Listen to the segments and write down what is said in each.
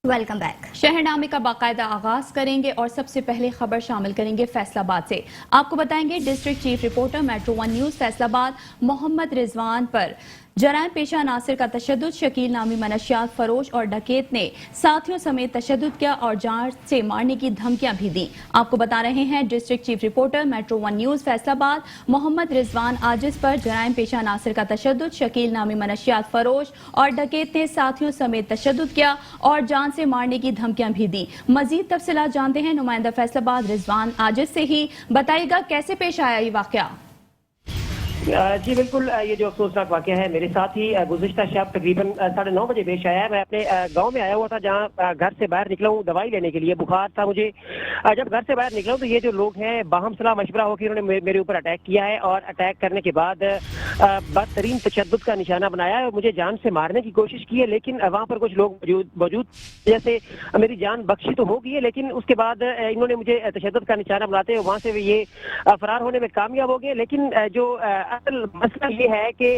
Welcome back. शहरनामे का बाकायदा आगाज करेंगे और सबसे पहले खबर शामिल करेंगे फैसलाबाद से। आपको बताएंगे district chief reporter metro 1 news Faisalabad Mohammad Rizwan पर जराइम पेशा नासिर का तशद्दुद, शकील नामी मनशियात फरोश और डकैत ने साथियों समेत तशद्दुद किया और जान से मारने की धमकियां भी दी। आपको बता रहे हैं district chief reporter metro 1 news Faisalabad Mohammad Rizwan Aziz पर जराइम पेशा नासिर का तशद्दुद, शकील नामी मनशियात फरोश और डकैत ने साथियों समेत तशद्दुद किया और जान से मारने की धमकियां भी दी। मजीद तफसीलात जानते हैं नुमाइंदा फैसलाबाद रिजवान आजिज से ही। बताइएगा कैसे पेश आया ये वाकया। जी बिल्कुल, ये जो अफसोसनाक वाक़या है मेरे साथ ही गुज़िश्ता शब तकरीबन 9:30 बजे पेश आया है। मैं अपने गांव में आया हुआ था जहां घर से बाहर निकला हूं दवाई लेने के लिए, बुखार था मुझे। जब घर से बाहर निकला हूं तो ये जो लोग हैं बाहम सलाह मशवरा होकर उन्होंने मेरे ऊपर अटैक किया है और अटैक करने के बाद बदतरीन तशद्दुद का निशाना बनाया है और मुझे जान से मारने की कोशिश की है। लेकिन वहाँ पर कुछ लोग मौजूद जैसे मेरी जान बख्शी तो हो गई है, लेकिन उसके बाद इन्होंने मुझे तशद्दुद का निशाना बनाते हुए वहाँ से ये फरार होने में कामयाब हो गए। लेकिन जो असल मसला ये है कि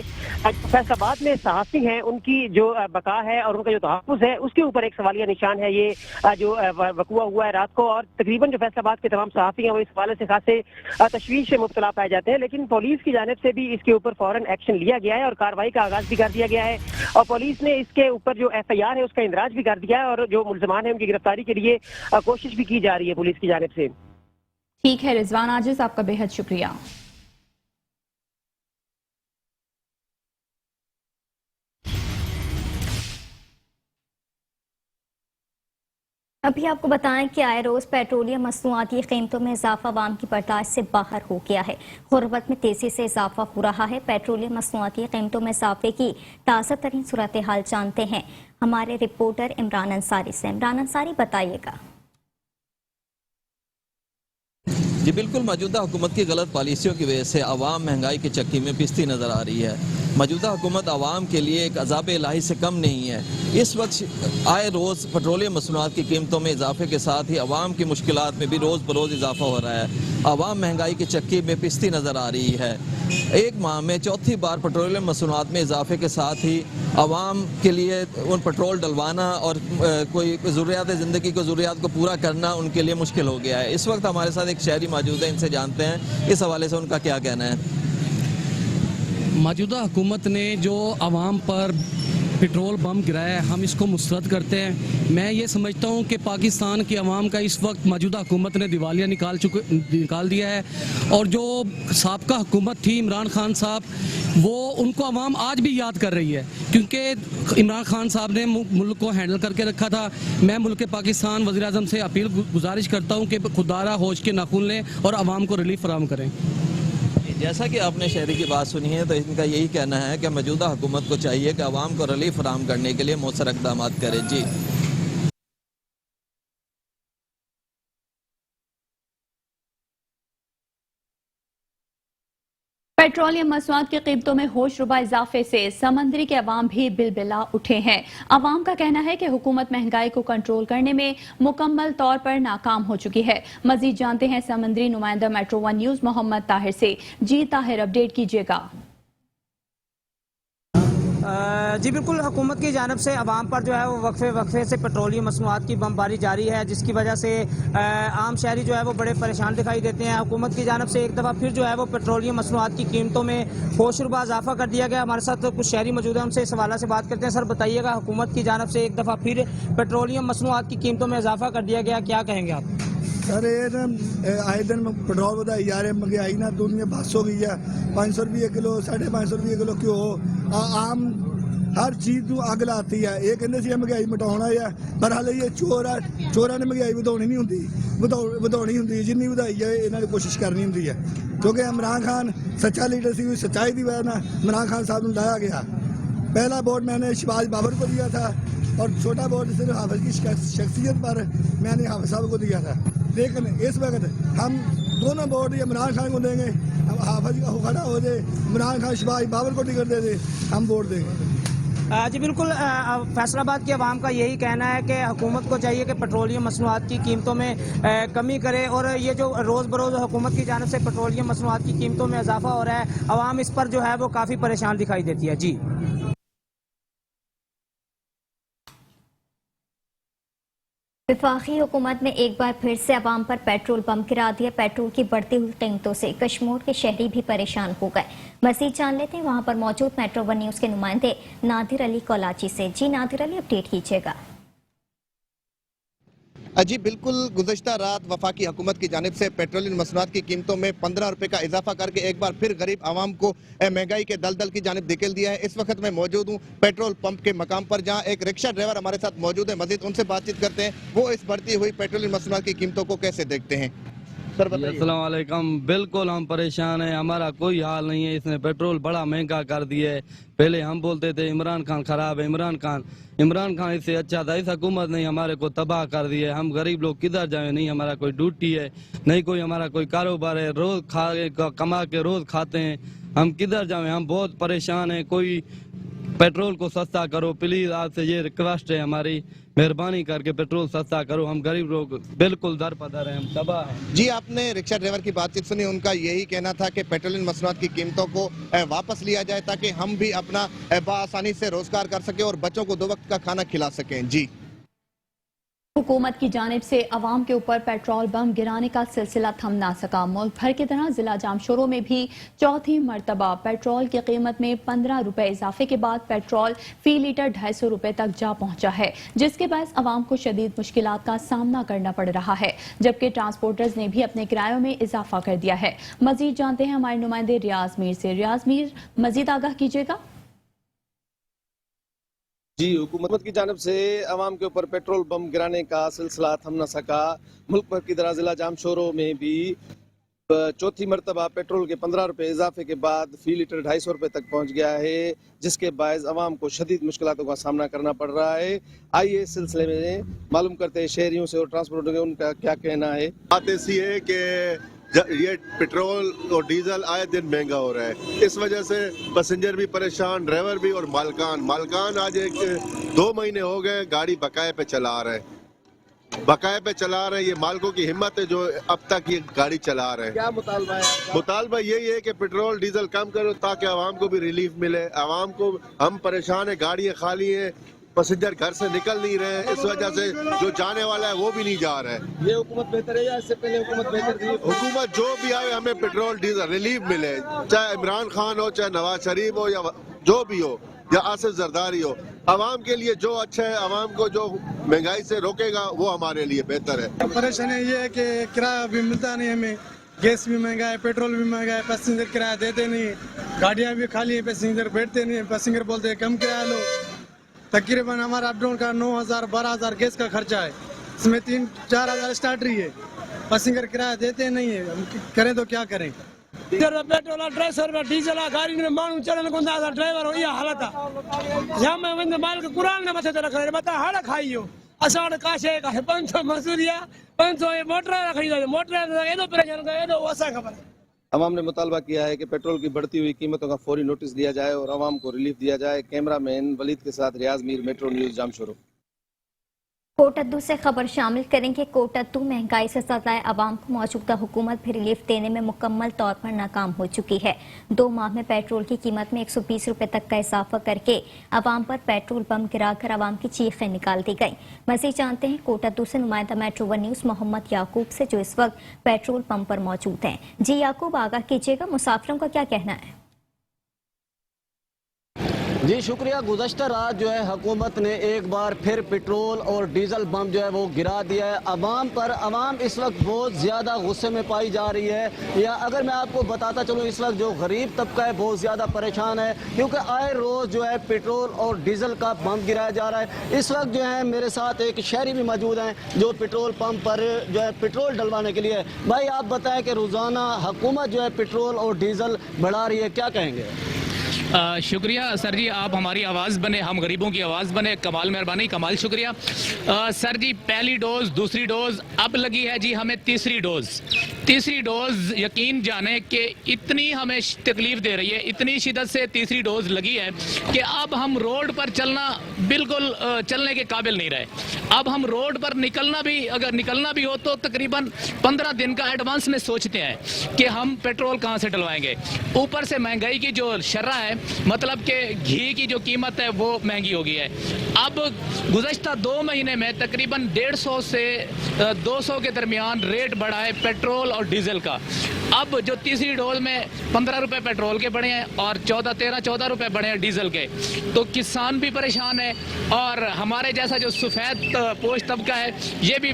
फैसलाबाद में सहाफ़ी हैं, उनकी जो बका है और उनका जो तहफ़्फ़ुज़ है उसके ऊपर एक सवालिया निशान है। ये जो वक़ुआ हुआ है रात को और तकरीबन जो फैसलाबाद के तमाम सहाफ़ी हैं वो इस हवाले से खासे तशवीश से मुब्तला पाए जाते हैं। लेकिन पुलिस की जानिब से भी इसके ऊपर फौरन एक्शन लिया गया है और कार्रवाई का आगाज़ भी कर दिया गया है और पुलिस ने इसके ऊपर जो FIR है उसका इंदराज भी कर दिया है और जो मुल्ज़िमान है उनकी गिरफ्तारी के लिए कोशिश भी की जा रही है पुलिस की जानिब से। ठीक है रिजवान आजिज, आपका बेहद शुक्रिया। अभी आपको बताएं कि आए रोज पेट्रोलियम मसनूआती कीमतों में इजाफा आवाम की बर्दाश्त से बाहर हो गया है। गुर्बत में तेजी से इजाफा हो रहा है। पेट्रोलियम मसनूआती कीमतों में इजाफे की ताज़ा तरीन सूरत हाल जानते हैं हमारे रिपोर्टर इमरान अंसारी से। इमरान अंसारी, बताइएगा। जी बिल्कुल, मौजूदा हुकूमत की गलत पॉलिसियों की वजह से आवाम महंगाई की चक्की में पिसती नज़र आ रही है। मौजूदा हुकूमत आवाम के लिए एक अज़ाब इलाही से कम नहीं है। इस वक्त आए रोज़ पेट्रोलियम मसनूआत की कीमतों में इजाफे के साथ ही आवाम की मुश्किलात में भी रोज़ बरोज़ इजाफा हो रहा है। आवाम महंगाई की चक्की में पिसती नज़र आ रही है। एक माह में चौथी बार पेट्रोलियम मसनूआत में इजाफे के साथ ही आवाम के लिए उन पेट्रोल डलवाना और कोई ज़रूरियात ज़िंदगी को ज़रूरियात को पूरा करना उनके लिए मुश्किल हो गया है। इस वक्त हमारे साथ एक शहरी मौजूद है, इनसे जानते हैं इस हवाले से उनका क्या कहना है। मौजूदा हुकूमत ने जो आवाम पर पेट्रोल बम गिराया है, हम इसको मुस्तरद करते हैं। मैं ये समझता हूँ कि पाकिस्तान की आवाम का इस वक्त मौजूदा हुकूमत ने दिवालिया निकाल दिया है और जो साबका हुकूमत थी इमरान खान साहब, वो उनको आवाम आज भी याद कर रही है क्योंकि इमरान खान साहब ने मुल्क को हैंडल करके रखा था। मैं मुल्क पाकिस्तान वज़ीर आज़म से अपील गुजारिश करता हूँ कि खुदारा होश के नाखून लें और आवाम को रिलीफ फराहम करें। जैसा कि आपने शहरी की बात सुनी है तो इनका यही कहना है कि मौजूदा हुकूमत को चाहिए कि आवाम को रिलीफ फराहम करने के लिए मौसर इक़दाम करे। जी पेट्रोलियम मसनूआत की कीमतों में होशरुबा इजाफे से समंदरी के अवाम भी बिलबिला उठे हैं। अवाम का कहना है कि हुकूमत महंगाई को कंट्रोल करने में मुकम्मल तौर पर नाकाम हो चुकी है। मजीद जानते हैं समंदरी नुमाइंदा मेट्रो 1 न्यूज मोहम्मद ताहिर से। जी ताहिर, अपडेट कीजिएगा। जी बिल्कुल, हुकूमत की जानब से आवाम पर जो है वो वक्फे से पेट्रोलियम मसनूआत की बमबारी जारी है, जिसकी वजह से आम शहरी जो है वो बड़े परेशान दिखाई देते हैं। हुकूमत की जानब से एक दफ़ा फिर जो है वो पेट्रोलियम मसनूआत की कीमतों में होशरुबा इजाफा कर दिया गया। हमारे साथ कुछ शहरी मौजूद हैं, उनसे इस हवाले से बात करते हैं। सर बताइएगा, हुकूमत की जानब से एक दफ़ा फिर पेट्रोलियम मसनूआत की कीमतों में इजाफा कर दिया गया, क्या कहेंगे आप? सर ये ना आए दिन पेट्रोल बढ़ाई जा रहे, महंगाई ना दुनिया बस हो गई है। 500 रुपये किलो, 550 रुपये किलो क्यों आम हर चीज़ ਨੂੰ ਅੱਗ ਲਾਤੀ ਹੈ। ਇਹ ਕਹਿੰਦੇ ਸੀ ਮਹਿੰਗਾਈ ਮਟਾਉਣਾ ਹੈ, ਪਰ ਹਾਲੇ ਇਹ ਚੋਰਾਂ ਨੇ ਮਹਿੰਗਾਈ ਵਧਾਉਣੀ ਨਹੀਂ ਹੁੰਦੀ, ਵਧਾਉਣੀ ਹੁੰਦੀ ਜਿੰਨੀ ਵਧਾਈ ਹੈ ਇਹਨਾਂ ਨੇ ਕੋਸ਼ਿਸ਼ ਕਰਨੀ ਹੁੰਦੀ ਹੈ। ਕਿਉਂਕਿ ਇਮਰਾਨ ਖਾਨ सच्चा लीडर सी, सच्चाई की वजह ना इमरान खान साहब को लाया गया। पहला वोट मैंने शहबाज बाबर को दिया था और छोटा वोट सिर्फ हाफिज की शख्सियत पर मैंने हाफिज साहब को दिया था। लेकिन इस वक्त हम दोनों वोट इमरान खान को देंगे। हाफिज का खड़ा हो जाए, इमरान खान शहबाज बाबर को टिकट दे दे, हम वोट देंगे। जी बिल्कुल, फैसलाबाद की आवाम का यही कहना है कि हुकूमत को चाहिए कि पेट्रोलियम मसनूआत की कीमतों में कमी करे और ये जो रोज़ बरोज़ हुकूमत की जानिब से पेट्रोलियम मसनूआत की कीमतों में इजाफा हो रहा है, आवाम इस पर जो है वो काफ़ी परेशान दिखाई देती है। जी। वफाकी हुकूमत ने एक बार फिर से अवाम पर पेट्रोल बम गिरा दिया। पेट्रोल की बढ़ती हुई कीमतों से कश्मीर के शहरी भी परेशान हो गए। मजीद जान लेते हैं वहां पर मौजूद मेट्रो वन न्यूज के नुमाइंदे नादिर अली कोलाची से। जी नादिर अली, अपडेट कीजिएगा। जी बिल्कुल, गुज़श्ता रात वफाकी हुकूमत की जानिब से पेट्रोलियम मसनूआत की कीमतों में 15 रुपए का इजाफा करके एक बार फिर गरीब आवाम को महंगाई के दलदल की जानिब धकेल दिया है। इस वक्त मैं मौजूद हूँ पेट्रोल पंप के मकाम पर, जहाँ एक रिक्शा ड्राइवर हमारे साथ मौजूद है। मजीद उनसे बातचीत करते हैं, वो इस बढ़ती हुई पेट्रोलियम मसनूआत की कीमतों को कैसे देखते हैं। सर बताइए। अस्सलाम वालेकुम। बिल्कुल हम परेशान हैं, हमारा कोई हाल नहीं है। इसने पेट्रोल बड़ा महंगा कर दिया है। पहले हम बोलते थे इमरान खान खराब है, इमरान खान इससे अच्छा था। इस हुकूमत ने हमारे को तबाह कर दिया है। हम गरीब लोग किधर जाए, नहीं हमारा कोई ड्यूटी है, नहीं कोई हमारा कोई कारोबार है। रोज कमा के रोज खाते हैं, हम किधर जाए, हम बहुत परेशान हैं। कोई पेट्रोल को सस्ता करो प्लीज, आपसे ये रिक्वेस्ट है हमारी, मेहरबानी करके पेट्रोल सस्ता करो। हम गरीब लोग बिल्कुल दर पदर हैं, हम तबाह हैं। जी आपने रिक्शा ड्राइवर की बातचीत सुनी, उनका यही कहना था कि पेट्रोलियम मसनूआत की कीमतों को वापस लिया जाए ताकि हम भी अपना बआसानी से रोजगार कर सकें और बच्चों को 2 वक्त का खाना खिला सकें। जी हुकूमत की जानिब से अवाम के ऊपर पेट्रोल बम गिराने का सिलसिला थम ना सका। मुल्क भर की तरह जिला जामशोरों में भी चौथी मरतबा पेट्रोल की कीमत में 15 रुपए इजाफे के बाद पेट्रोल फी लीटर 250 रुपए तक जा पहुंचा है, जिसके बायस अवाम को शदीद मुश्किलात का सामना करना पड़ रहा है। जबकि ट्रांसपोर्टर्स ने भी अपने किरायों में इजाफा कर दिया है। मजीद जानते हैं हमारे नुमाइंदे रियाज मीर से। रियाज मीर, मजीद आगाह कीजिएगा। जी, हुकूमत की जानिब से अवाम के ऊपर पेट्रोल बम गिराने का सिलसिला थम न सका। मुल्क भर की तरह जिला जामशोरों में भी चौथी मरतबा पेट्रोल के 15 रुपए इजाफे के बाद फी लीटर 250 रुपए तक पहुंच गया है, जिसके बायस अवाम को शदीद मुश्किलातों का सामना करना पड़ रहा है। आइए इस सिलसिले में मालूम करते हैं शहरियों से और ट्रांसपोर्ट के उनका क्या कहना है। बात ऐसी है कि ये पेट्रोल और डीजल आए दिन महंगा हो रहा है। इस वजह से पैसेंजर भी परेशान, ड्राइवर भी और मालकान आज 2 महीने हो गए गाड़ी बकाये पे चला रहे हैं। ये मालकों की हिम्मत है जो अब तक ये गाड़ी चला रहे हैं। क्या मुतालबा है? मुतालबा यही है कि पेट्रोल डीजल कम करो ताकि आवाम को भी रिलीफ मिले। आवाम को, हम परेशान है, गाड़ियाँ खाली हैं, पैसेंजर घर से निकल नहीं रहे हैं। इस वजह से जो जाने वाला है वो भी नहीं जा रहा है। ये हुकूमत बेहतर है या इससे पहले हुकूमत बेहतर थी? हुकूमत जो भी आए हमें पेट्रोल डीजल रिलीफ मिले, चाहे इमरान खान हो, चाहे नवाज शरीफ हो, या जो भी हो, या आसिफ जरदारी हो। आवाम के लिए जो अच्छा है, आवाम को जो महंगाई से रोकेगा वो हमारे लिए बेहतर है। परेशानी ये है कि किराया भी मिलता नहीं हमें, गैस भी महंगा है, पेट्रोल भी महंगा है, पैसेंजर किराया देते नहीं, गाड़ियाँ भी खाली है, पैसेंजर बैठते नहीं, पैसेंजर बोलते हैं कम किराया लो। तकरीबन हमारा अप डाउन का 9,000-12,000 गैस का खर्चा है, इसमें 3-4 हज़ार स्टार्टरी है, पैसेंजर किराया देते नहीं है, हम करें तो क्या करें। पेट्रोल 250 रुपया, डीजल गाड़ी में माण्हू चढ़ण कोन था, ड्राइवर इहा हालत आहे। जाम वञे मालिक कुरान न मथे ते रखे, मथां हाड़ खाई वियो। असां वटि का शइ कान्हे, 500 मज़दूरी आहे, 500 मोटर रखी था, मोटर एॾो परेशान करे, एॾो असां ख़बर आहे। अवाम ने मुतालबा किया है कि पेट्रोल की बढ़ती हुई कीमतों का फौरी नोटिस दिया जाए और अवाम को रिलीफ दिया जाए। कैमरामैन वलीद के साथ रियाज मीर, मेट्रो न्यूज जामशोरो। कोटद्दू से खबर शामिल करेंगे। कोटद्दू महंगाई से सताए अवाम को मौजूदा हुकूमत भी रिलीफ देने में मुकम्मल तौर पर नाकाम हो चुकी है। 2 माह में पेट्रोल की कीमत में 120 रुपए तक का इजाफा करके अवाम पर पेट्रोल बम गिराकर अवाम की चीखें निकाल दी गई। मजीद जानते हैं कोटद्दू से नुमाइंदा मेट्रो वन न्यूज मोहम्मद याकूब से, जो इस वक्त पेट्रोल पंप पर मौजूद हैं। जी याकूब, आगाह कीजिएगा, मुसाफिरों का क्या कहना है? जी शुक्रिया। गुज़श्ता रात जो है हुकूमत ने एक बार फिर पेट्रोल और डीजल बम जो है वो गिरा दिया है अवाम पर। अवाम इस वक्त बहुत ज़्यादा गुस्से में पाई जा रही है। या अगर मैं आपको बताता चलूँ, इस वक्त जो गरीब तबका है बहुत ज़्यादा परेशान है, क्योंकि आए रोज़ जो है पेट्रोल और डीजल का बम गिराया जा रहा है। इस वक्त जो है मेरे साथ एक शहरी भी मौजूद हैं जो पेट्रोल पंप पर जो है पेट्रोल डलवाने के लिए। भाई आप बताएं कि रोज़ाना हुकूमत जो है पेट्रोल और डीजल बढ़ा रही है, क्या कहेंगे? शुक्रिया सर जी, आप हमारी आवाज़ बने, हम गरीबों की आवाज़ बने। कमाल मेहरबानी, कमाल शुक्रिया। सर जी, पहली डोज, दूसरी डोज, अब लगी है जी हमें तीसरी डोज। यकीन जाने कि इतनी हमें तकलीफ दे रही है, इतनी शिद्दत से तीसरी डोज लगी है कि अब हम रोड पर चलना बिल्कुल चलने के काबिल नहीं रहे। अब हम रोड पर अगर निकलना भी हो तो तकरीबन 15 दिन का एडवांस में सोचते हैं कि हम पेट्रोल कहां से डलवाएंगे। ऊपर से महंगाई की जो शर्रा है, मतलब कि घी की जो कीमत है वो महंगी हो गई है। अब गुज़श्ता 2 महीने में तकरीबन 150 से 200 के दरमियान रेट बढ़ा है पेट्रोल और डीजल का। अब जो तीसरी डोज में 15 रुपए पेट्रोल के बढ़े हैं और 14 रुपए बढ़े हैं डीजल के, तो किसान भी परेशान है और हमारे जैसा जो सफेद पोश तबका है ये भी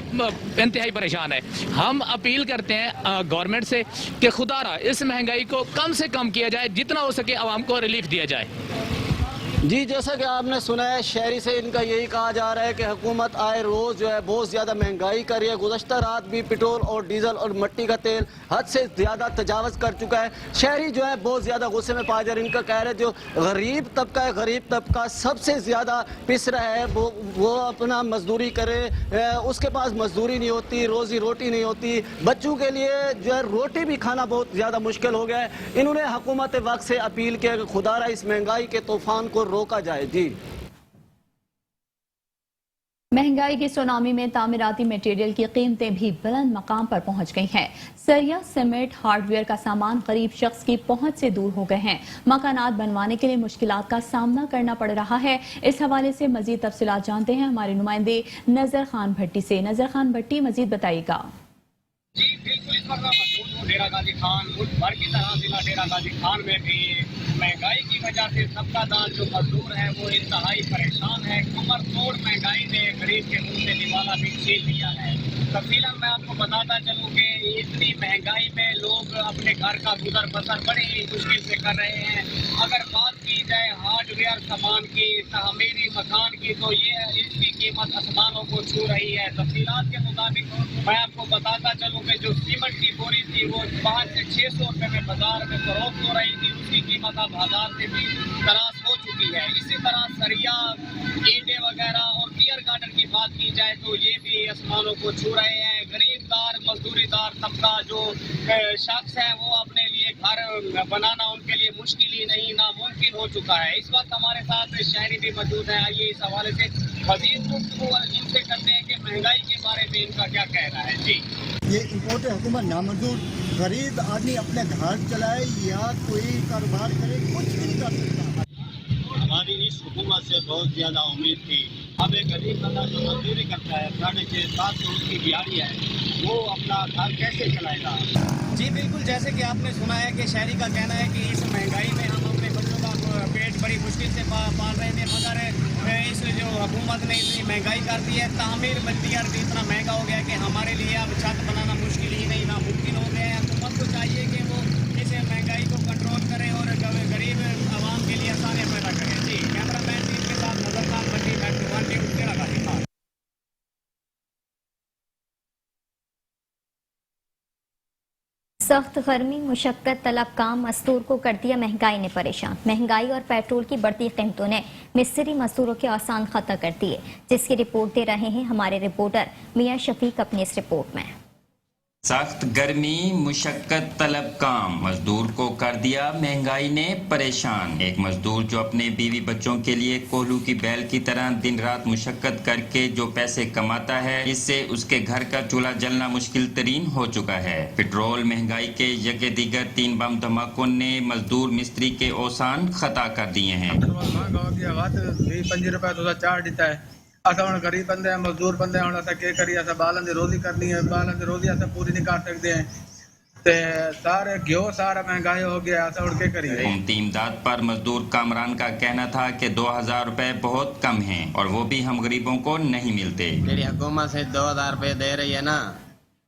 इंतहाई परेशान है। हम अपील करते हैं गवर्नमेंट से कि खुदारा इस महंगाई को कम से कम किया जाए, जितना हो सके आवाम को रिलीफ दिया जाए। जी, जैसा कि आपने सुना है, शहरी से इनका यही कहा जा रहा है कि हुकूमत आए रोज़ जो है बहुत ज़्यादा महंगाई कर रही है। गुज़श्ता रात भी पेट्रोल और डीजल और मिट्टी का तेल हद से ज़्यादा तजावज़ कर चुका है। शहरी जो है बहुत ज़्यादा गुस्से में पाए जा रहे हैं। इनका कह रहे हैं जो गरीब तबका है, गरीब तबका सबसे ज़्यादा पिस रहा है। वो अपना मजदूरी करे, उसके पास मजदूरी नहीं होती, रोज़ी रोटी नहीं होती, बच्चों के लिए जो है रोटी भी खाना बहुत ज़्यादा मुश्किल हो गया है। इन्होंने हुकूमत वक्त से अपील किया कि खुदारा इस महंगाई के तूफान को रोका जाए। जी, महंगाई की सुनामी में तामीराती मटेरियल की कीमतें भी बुलंद मकाम पर पहुंच गई हैं। सरिया, सीमेंट, हार्डवेयर का सामान गरीब शख्स की पहुंच से दूर हो गए हैं। मकानात बनवाने के लिए मुश्किलात का सामना करना पड़ रहा है। इस हवाले से मजीद तफसीलात जानते हैं हमारे नुमाइंदे नजर खान भट्टी से। नजर खान भट्टी, मजीद बताइएगा। जी बिल्कुल, इस वक्त मौजूद हूँ डेरा गाजी खान। मुल्क भर की तरह जिला डेरा गाजी खान में भी महंगाई की वजह से तबकादार जो मजदूर है वो इंतहाई परेशान है। कमर तोड़ महंगाई ने गरीब के मुंह से निवाला भी छीन लिया है। तफसीलन मैं आपको बताता चलूँ कि इतनी महंगाई में लोग अपने घर का गुजर बसर बड़ी ही मुश्किल से कर रहे हैं। अगर बात की जाए हार्डवेयर सामान की, तहमीरी मकान की, तो ये इसकी कीमत आसमानों को छू रही है। तफसीलात के मुताबिक मैं आपको बताता चलूँ कि जो सीमेंट की बोरी थी वो 500 से 600 रुपए में बाजार में फरोख्त हो रही थी, उसकी कीमत अब 1000 से भी तराश हो चुकी है। इसी तरह सरिया, ईंटें वगैरह और गियर गार्डन की बात की जाए तो ये भी आसमानों को छू रहे हैं। गरीबदार मजदूरीदार तबका जो शख्स है वो अपने लिए घर बनाना उनके लिए मुश्किल ही नहीं, नामुमकिन हो चुका है। इस वक्त हमारे साथ शहरी भी मौजूद हैं। आइए इस हवाले से मजीद गुफ्तगू इनसे करते हैं कि महंगाई के बारे में इनका क्या कहना है। जी, ये इम्पोर्ट हुकूमत नामंजूर, गरीब आदमी अपने घर चलाए या कोई कारोबार करे, कुछ भी नहीं कर सकता। हमारी इस हुकूमत से बहुत ज़्यादा उम्मीद थी। अब एक गरीब बंदा जो मजदूरी करता है, 650-700 उसकी दिहाड़ी है, वो अपना घर कैसे चलाएगा? जी बिल्कुल, जैसे कि आपने सुना है कि शहरी का कहना है कि इस महंगाई में हम अपने बच्चों का पेट बड़ी मुश्किल से पाल रहे थे, मगर इस जो हुकूमत ने इतनी महंगाई कर दी है, तामीर मटीरियल भी इतना महंगा हो गया कि हमारे लिए अब छत बनाना मुश्किल ही नहीं, नामुमकिन हो गया है। हुकूमत को चाहिए कि वो इस महंगाई को कंट्रोल करे और गरीब आवाम के लिए आसानियाँ पैदा करें। जी, कैमरामैन टीम के साथ नजर खान भट्टी, Metro One न्यूज़, डेरा गाजी खान। सख्त गर्मी, मुशक्कत तलब काम मजदूर को कर दिया महंगाई ने परेशान। महंगाई और पेट्रोल की बढ़ती कीमतों ने मिस्त्री मजदूरों के आसान खता कर दिए, जिसकी रिपोर्ट दे रहे हैं हमारे रिपोर्टर मियां शफीक अपनी इस रिपोर्ट में। सख्त गर्मी, मुशक्कत तलब काम मजदूर को कर दिया महंगाई ने परेशान। एक मजदूर जो अपने बीवी बच्चों के लिए कोल्हू की बैल की तरह दिन रात मुशक्कत करके जो पैसे कमाता है, इससे उसके घर का चूल्हा जलना मुश्किल तरीन हो चुका है। पेट्रोल महंगाई के यके दीगर 3 बम धमाकों ने मजदूर मिस्त्री के औसान खता कर दिए हैं। असा हम गरीब बंदे हैं, मजदूर बंदे हैं, असा के करिए, असा बालन दी रोजी करनी है, बालन दी रोजी असा पूरी नहीं कर सकते हैं ते सारे घ्यो सारा महंगाई हो गया, असा उड़ के करिए। हुकूमती इमदाद पर मजदूर कामरान का कहना था कि 2000 रुपए बहुत कम हैं और वो भी हम गरीबों को नहीं मिलते। मेरी हुकूमत से 2000 रुपए दे रही है ना,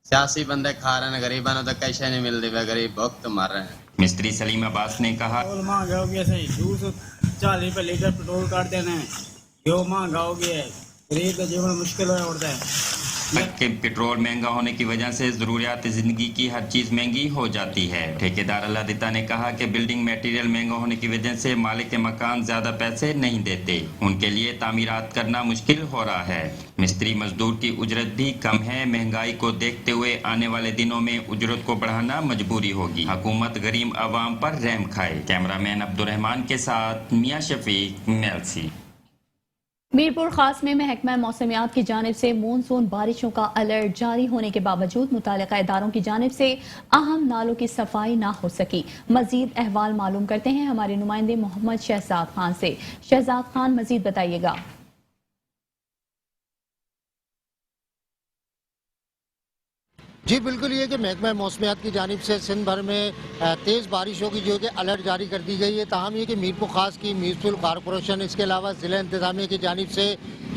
सियासी बंदे खा रहे हैं, गरीबों को तो कैसे नहीं मिल रही, गरीब बहुत तो मर रहे हैं। मिस्त्री सलीम अब्बास ने कहा, महंगा हो गया, 240 रुपए लीटर पेट्रोल काट देना है, घ्यो महंगा हो गया है, गरीब का जीवन मुश्किल हो उड़ता है। कि पेट्रोल महंगा होने की वजह से जरूरियात जिंदगी की हर चीज महंगी हो जाती है। ठेकेदार अल्लादिता ने कहा कि बिल्डिंग मटेरियल महंगा होने की वजह से मालिक के मकान ज्यादा पैसे नहीं देते, उनके लिए तामीरात करना मुश्किल हो रहा है। मिस्त्री मजदूर की उजरत भी कम है। महंगाई को देखते हुए आने वाले दिनों में उजरत को बढ़ाना मजबूरी होगी। हुकूमत गरीब आवाम पर रहम खाए। कैमरामैन अब्दुल रहमान के साथ मियां शफीक, मेलसी। मीरपुर खास में महकमा मौसमियात की जानिब से मानसून बारिशों का अलर्ट जारी होने के बावजूद मुतालिका इदारों की जानिब से अहम नालों की सफाई ना हो सकी। मजीद अहवाल मालूम करते हैं हमारे नुमाइंदे मोहम्मद शहजाद खान से। शहजाद खान, मजीद बताइएगा। जी बिल्कुल, ये कि महकमा मौसमियात की जानिब से सिंध भर में तेज़ बारिशों की जो कि अलर्ट जारी कर दी गई है। ताहम ये कि मीरपुर खास की म्यूनसिपल कॉरपोरेशन, इसके अलावा ज़िला इंतज़ामिया की जानिब से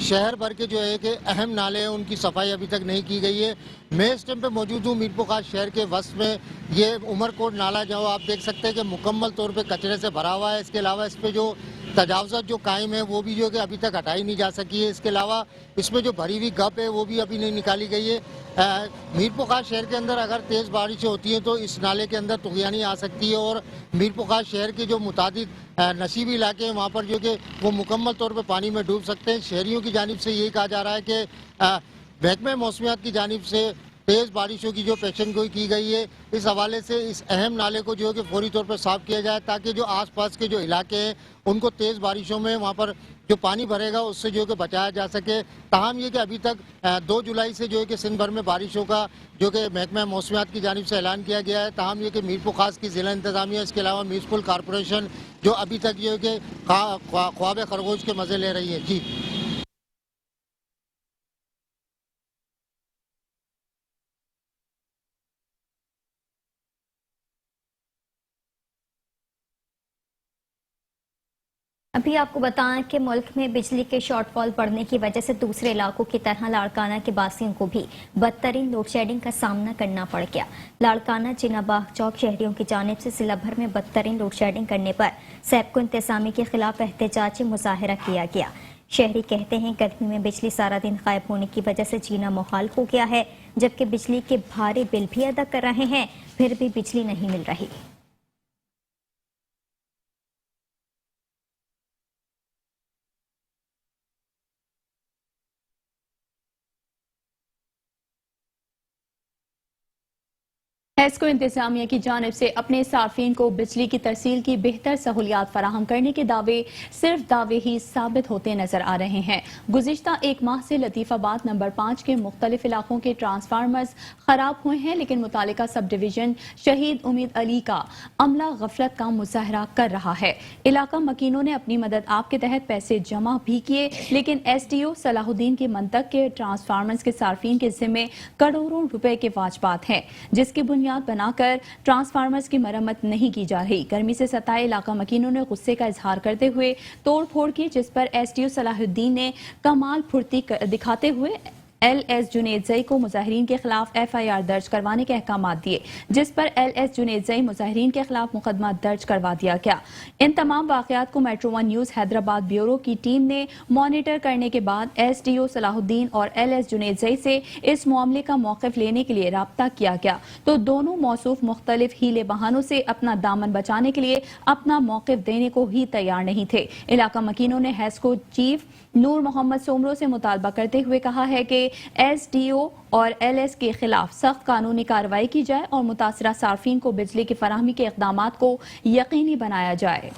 शहर भर के जो है कि अहम नाले हैं उनकी सफाई अभी तक नहीं की गई है। मैं इस टाइम पे मौजूद हूँ मीरपुर खास शहर के वस्त में। ये उमरकोट नाला जो आप देख सकते हैं कि मुकम्मल तौर पर कचरे से भरा हुआ है। इसके अलावा इस पर जो तजावज़त जो कायम है वो भी जो कि अभी तक हटाई नहीं जा सकी है। इसके अलावा इसमें जो भरी हुई गप है वो भी अभी नहीं निकाली गई है। मीरपुर खास शहर के अंदर अगर तेज़ बारिशें होती हैं तो इस नाले के अंदर तुग़यानी आ सकती है और मीरपुर खास शहर के जो मुतादिद नसीबी इलाके हैं वहाँ पर जो कि वो मुकम्मल तौर पर पानी में डूब सकते हैं। शहरियों की जानिब से यही कहा जा रहा है कि महकमा मौसमियात की जानिब से तेज़ बारिशों की जो पेशन गोई की गई है, इस हवाले से इस अहम नाले को जो है कि फौरी तौर पर साफ़ किया जाए ताकि जो आसपास के जो इलाके हैं उनको तेज़ बारिशों में वहाँ पर जो पानी भरेगा उससे जो है कि बचाया जा सके। ताहम ये कि अभी तक 2 जुलाई से जो है कि सिंध भर में बारिशों का जो कि महकमा मौसमियात की जानिब से ऐलान किया गया है। ताहम ये कि मीरपुर खास की ज़िला इंतज़ामिया, इसके अलावा म्यूनसिपल कॉरपोरेशन जो अभी तक जो है कि ख्वाब खरगोश के मज़े ले रही है। जी अभी आपको बताएं कि मुल्क में बिजली के शॉर्टफॉल बढ़ने की वजह से दूसरे इलाकों की तरह लाड़काना के बासियों को भी बदतरीन लोड शेडिंग का सामना करना पड़ गया। लाड़काना जिनाबाग चौक शहरियों की जानिब से जिला भर में बदतरीन लोड शेडिंग करने पर सैबको इंतजामी के खिलाफ एहतजाजी मुजाहरा किया गया। शहरी कहते हैं गर्मी में बिजली सारा दिन गायब होने की वजह से जीना मुहाल हो गया है, जबकि बिजली के भारी बिल भी अदा कर रहे हैं, फिर भी बिजली नहीं मिल रही। हेस्को इंतजामिया की जानिब से अपने सार्फिन को बिजली की तरसील की बेहतर सहूलियात फराहम करने के दावे सिर्फ दावे ही साबित होते नजर आ रहे हैं। गुज़िश्ता एक माह से लतीफ़ाबाद नंबर 5 के मुख्तलिफ इलाकों के ट्रांसफार्मर्स खराब हुए हैं, लेकिन मुतालिका सब डिवीजन शहीद उम्मीद अली का अमला गफलत का मुजाहरा कर रहा है। इलाका मकीनों ने अपनी मदद आप के तहत पैसे जमा भी किए, लेकिन SDO सलाहुद्दीन की मंतक के ट्रांसफार्मर्स के सार्फिन के जिम्मे करोड़ों रुपए के वाजबात हैं, जिसकी बुनियाद बनाकर ट्रांसफार्मर्स की मरम्मत नहीं की जा रही। गर्मी से सताए इलाका मकीनों ने गुस्से का इजहार करते हुए तोड़ फोड़ की, जिस पर SDO सलाहुद्दीन ने कमाल फुर्ती दिखाते हुए LS जुनेदजई को मुजाहिरीन के खिलाफ FIR दर्ज करवाने के अहकाम दिए, जिस पर LS जुनेदजई मुजाहिरीन के खिलाफ मुकदमा दर्ज करवा दिया गया। इन तमाम वाकयात को मेट्रो 1 न्यूज हैदराबाद ब्यूरो की टीम ने मॉनिटर करने के बाद SDO सलाहुद्दीन और LS जुनेदजई से इस मामले का मौक़िफ लेने के लिए राब्ता किया गया, तो दोनों मौसूफ मुख्तलिफ हीले बहानों से अपना दामन बचाने के लिए अपना मौक़िफ देने को ही तैयार नहीं थे। इलाका मकीनों ने हेस्को चीफ नूर मोहम्मद सोमरो से मुतालबा करते हुए कहा है कि SDO और LS के खिलाफ सख्त कानूनी कार्रवाई की जाए और मुतासरा सार्फिन को बिजली की फराहमी के इक़दामात को यकीनी बनाया जाए।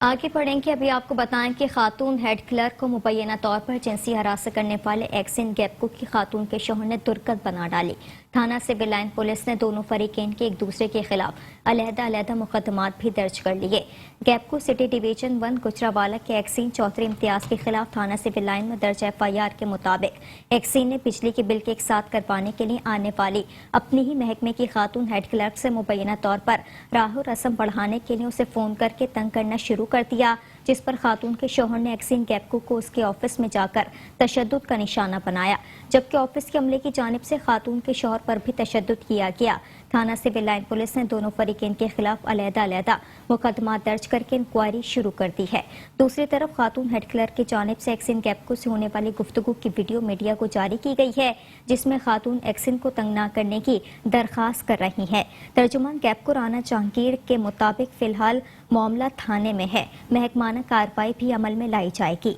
आगे बढ़ेंगे। अभी आपको बताएं कि खातून हेड क्लर्क को मुबैना तौर पर जिनसी हरासत करने वाले एक्सिन गैपको की खातून के शौहर ने दुर्गत बना डाली। थाना सिविल लाइन पुलिस ने दोनों फरीकेन के एक दूसरे के खिलाफ अलहदा मुकदमात भी दर्ज कर लिए। गैपको सिटी डिवीजन 1 गुजरावाला के एक्सिन चौधरी इम्तियाज के खिलाफ थाना सिविल लाइन में दर्ज FIR के मुताबिक एक्सिन ने बिजली के बिल के एक साथ करवाने के लिए आने वाली अपनी ही महकमे की खातून हेड क्लर्क से मुबैना तौर पर राह रस्म बढ़ाने के लिए उसे फोन करके तंग करना शुरू कर दिया, जिस पर खातून के शौहर ने एक्सिन गैपको को उसके ऑफिस में जाकर तशद्दुद का निशाना बनाया, जबकि ऑफिस के अमले की जानिब से खातून के शौहर पर भी तशद्दुद किया गया। थाना सिविल लाइन पुलिस ने दोनों फरीकेन के खिलाफ अलहदा मुकदमा दर्ज करके इंक्वायरी शुरू कर दी है। दूसरी तरफ खातून हेड क्लर्क की जानिब से एक्सिन गैपको से होने वाली गुफ्तगू की वीडियो मीडिया को जारी की गई है, जिसमें खातून एक्सिन को तंग न करने की दरखास्त कर रही है। तर्जुमान गैपको राना जहांगीर के मुताबिक फिलहाल मामला थाने में है, महकमाना कार्रवाई भी अमल में लाई जाएगी।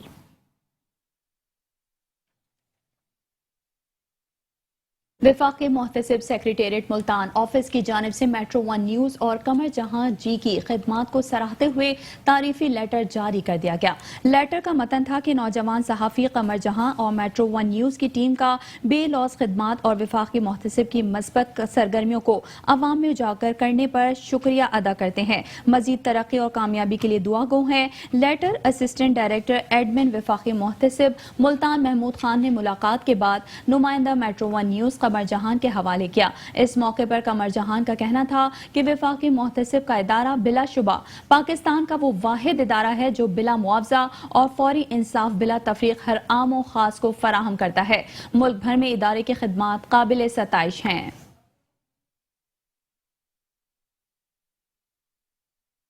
वफाकी मोहतसिब सेक्रेटेरिएट मुल्तान ऑफिस की जानिब से मेट्रो वन न्यूज़ और कमर जहां जी की खिदमात को सराहते हुए तारीफी लेटर जारी कर दिया गया। लेटर का मतन था कि नौजवान सहाफ़ी कमर जहां और मेट्रो वन न्यूज़ की टीम का बेलौस खिदमात और वफाकी मोहतसिब की मस्बत सरगर्मियों को अवाम में उजागर करने पर शुक्रिया अदा करते हैं। मजीद तरक्की और कामयाबी के लिए दुआ गो हैं। लेटर असिस्टेंट डायरेक्टर एडमिन वफाकी मोहतसिब मुल्तान महमूद खान ने मुलाकात के बाद नुमाइंदा मेट्रो वन न्यूज़ कमर जहान के हवाले किया। इस मौके पर कमर जहान का कहना था कि वफाकी मोहतसिब का इदारा बिलाशुबा पाकिस्तान का वो वाहिद इदारा है जो बिला मुआवजा और फौरी इंसाफ बिला तफरीक हर आम और खास को फराहम करता है। मुल्क भर में इदारे की खिदमात काबिल सताइश हैं।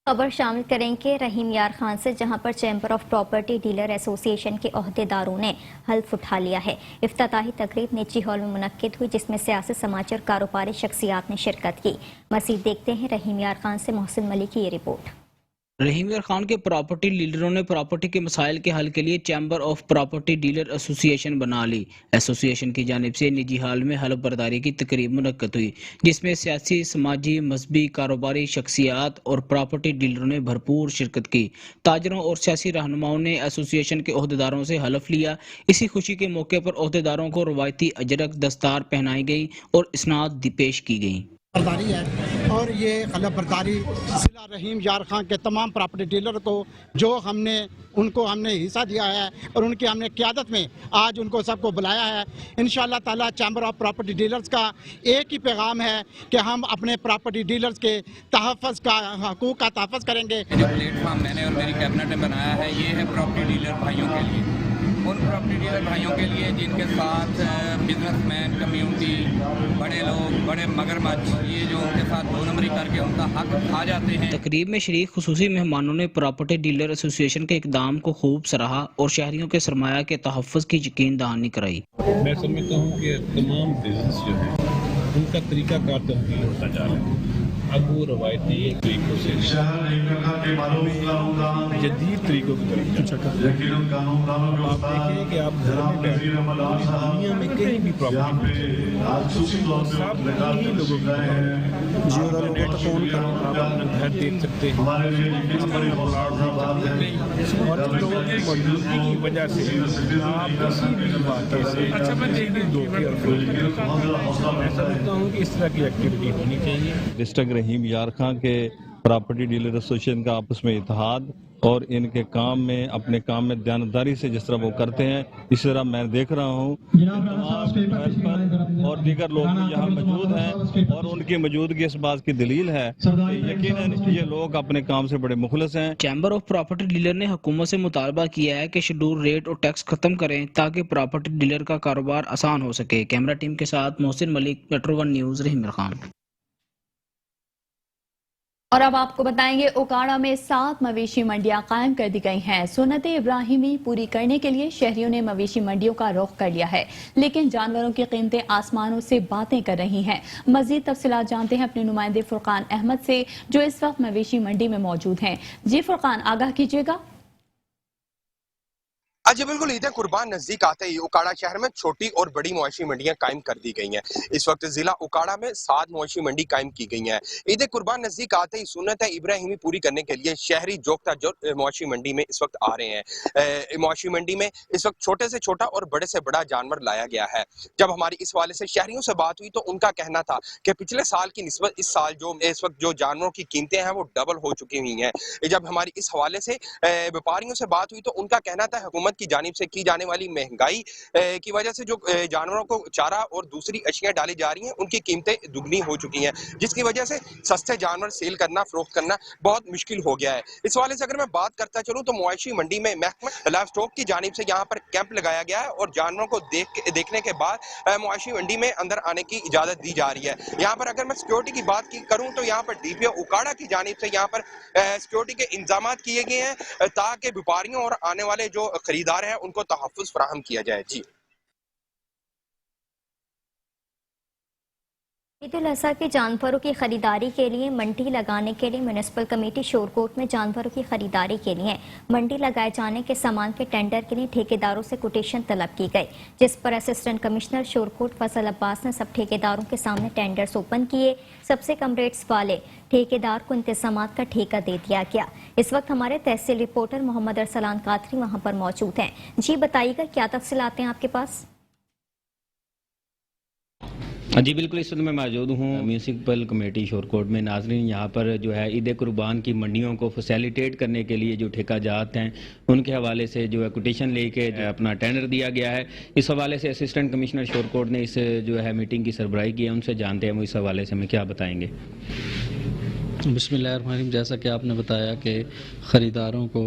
खबर शामिल करेंगे रहीम यार खान से, जहां पर chamber of property dealer association के ओहदेदारों ने हल्फ उठा लिया है। इफ्तिताही तकरीब निजी हॉल में मुनक्किद हुई, जिसमें सियासी, समाजी और कारोबारी शख्सियात ने शिरकत की। मज़ीद देखते हैं रहीम यार खान से मोहसिन मलिक की ये रिपोर्ट। रहीम यार खान के प्रॉपर्टी डीलरों ने प्रॉपर्टी के मसाइल के हल के लिए chamber of property dealer association बना ली। एसोसिएशन की जानिब से निजी हाल में हल्फ बर्दारी की तकरीब मुनक्किद हुई, जिसमें सियासी, समाजी, मजहबी, कारोबारी शख्सियात और प्रॉपर्टी डीलरों ने भरपूर शिरकत की। ताजरों और सियासी रहनुमाओं ने एसोसिएशन के ओहदेदारों से हल्फ लिया। इसी खुशी के मौके पर ओहदेदारों को रवायती अजरक दस्तार पहनाई गई और इसनाद पेश की गई। बर्दारी है और ये खलफ बर्दारी जिला रहीम यार खान के तमाम प्रॉपर्टी डीलर को जो उनको हमने हिस्सा दिया है और उनकी हमने क़यादत में आज उनको सबको बुलाया है। इंशाअल्लाह ताला चैम्बर ऑफ प्रॉपर्टी डीलर्स का एक ही पैगाम है कि हम अपने प्रॉपर्टी डीलर्स के तहफ़्फ़ुज़ का हकूक़ का तहफ़्फ़ुज़ करेंगे। जो प्लेटफॉर्म मैंने और मेरी कैबिनेट ने बनाया है, ये है प्रॉपर्टी डीलर भाइयों के लिए, उन प्रॉपर्टी डीलर भाइयों के लिए जिनके साथ बिजनेसमैन, कम्युनिटी, बड़े लोग, बड़े मगरमच्छ, ये जो उनके साथ दो नंबरी करके उनका हक खा जाते हैं। तकरीब में शरीक खुसूसी मेहमानों ने प्रॉपर्टी डीलर एसोसिएशन के इक़दाम को खूब सराहा और शहरियों के सरमाया के तहफ़्फ़ुज़ की यकीन दहानी कराई। मैं समझता हूँ कि तमाम बिजनेस जो है उनका तरीका कार तब्दील होता जा रहा है। अब वो रवायती तरीकों से जदीद तरीकों की तरफ आप देखिए कि आप घर में बैठे दुनिया में कहीं भी प्रॉपर्टी सब इन्हीं लोगों की नेट फोन करो, आप अपना घर देख सकते हैं और लोगों की मौजूदगी की वजह से आप किसी भी वाक़े से किसी भी धोखे और मैं समझता हूँ कि इस तरह की एक्टिविटी होनी चाहिए। डिस्ट्रिक्ट रहीम यार खान के प्रॉपर्टी डीलर एसोसिएशन का आपस में इत्तेहाद और इनके काम में, अपने काम में दयानतदारी से जिस तरह वो करते हैं, इस तरह मैं देख रहा हूँ और दीगर लोग भी यहाँ मौजूद हैं और उनकी मौजूदगी इस बात की दलील है कि यकीनन ये लोग अपने काम से बड़े मुखलिस हैं। चैम्बर ऑफ प्रॉपर्टी डीलर ने हुकूमत से मुतालबा किया है कि शेड्यूल रेट और टैक्स खत्म करें ताकि प्रॉपर्टी डीलर का कारोबार आसान हो सके। कैमरा टीम के साथ Mohsin Malik, metro one news, Rahim Yar Khan. और अब आपको बताएंगे उकाड़ा में 7 मवेशी मंडियां कायम कर दी गई हैं। सुन्नत इब्राहिमी पूरी करने के लिए शहरियों ने मवेशी मंडियों का रुख कर लिया है, लेकिन जानवरों की कीमतें आसमानों से बातें कर रही हैं। मजीद तफसीलात जानते हैं अपने नुमाइंदे फुरकान अहमद से, जो इस वक्त मवेशी मंडी में मौजूद हैं। जी फुरकान, आगाह कीजिएगा। जी बिल्कुल, ईद कुर्बान नजदीक आते ही उकाड़ा शहर में छोटी और बड़ी मवेशी मंडियां कायम कर दी गई हैं। इस वक्त जिला उकाड़ा में 7 मवेशी मंडी कायम की गई हैं। ईद कुर्बान नजदीक आते ही सुन्नत इब्राहिमी पूरी करने के लिए शहरी जोख्ता जो मवेशी मंडी में इस वक्त आ रहे हैं। मवेशी मंडी में इस वक्त छोटे से छोटा और बड़े से बड़ा जानवर लाया गया है। जब हमारी इस हवाले से शहरियों से बात हुई तो उनका कहना था कि पिछले साल की निस्बत इस साल जो इस वक्त जो जानवरों की कीमतें हैं वो डबल हो चुकी हुई हैं। जब हमारी इस हवाले से व्यापारियों से बात हुई तो उनका कहना था हुकूमत की जानिब से की जाने वाली महंगाई की वजह से जो जानवरों को चारा और दूसरी अशियां डाली जा रही हैं उनकी कीमतें दुगनी हो चुकी हैं, जिसकी वजह से सस्ते जानवर सेल करना, फरोख्त करना बहुत मुश्किल हो गया है। इस हवाले से अगर मैं बात करता चलूं तो मवेशी मंडी में महकमा लाइव स्टॉक की जानिब से यहाँ पर कैंप लगाया गया है और जानवरों को देखने के बाद मवेशी मंडी में अंदर आने की इजाजत दी जा रही है। यहाँ पर अगर मैं सिक्योरिटी की बात करूँ तो यहाँ पर DPO उकाड़ा की जानिब से यहाँ पर सिक्योरिटी के इंतजाम किए गए हैं ताकि व्यापारियों और आने वाले जो खरीदार हैं उनको तहफ़्फ़ुज़ फराहम किया जाए। जी। ईद उल अज़हा के जानवरों की खरीदारी के लिए मंडी लगाने के लिए म्यूनिसिपल कमेटी शोरकोट में जानवरों की खरीदारी के लिए मंडी लगाए जाने के सामान के टेंडर के लिए ठेकेदारों से कोटेशन तलब की गई, जिस पर असिस्टेंट कमिश्नर शोरकोट फजल अब्बास ने सब ठेकेदारों के सामने टेंडर्स ओपन किए। सबसे कम रेट्स वाले ठेकेदार को इंतजामात का ठेका दे दिया गया। इस वक्त हमारे तहसील रिपोर्टर मोहम्मद अरसलान कादरी वहां पर मौजूद हैं। जी बताइएगा, क्या तफसीलात हैं आपके पास? जी बिल्कुल, इस वक्त मैं मौजूद हूँ म्यूनिसिपल कमेटी शोरकोट में। नाजरीन, यहाँ पर जो है ईद कुर्बान की मंडियों को फैसिलिटेट करने के लिए जो ठेकाजात हैं उनके हवाले से जो है कोटेशन लेके अपना टेंडर दिया गया है। इस हवाले से असिस्टेंट कमिश्नर शोरकोट ने इस जो है मीटिंग की सरबराही की है, उनसे जानते हैं वो इस हवाले से हमें क्या बताएंगे। बिस्मिल्लाहिर्रहमानिर्रहीम, जैसा कि आपने बताया कि ख़रीदारों को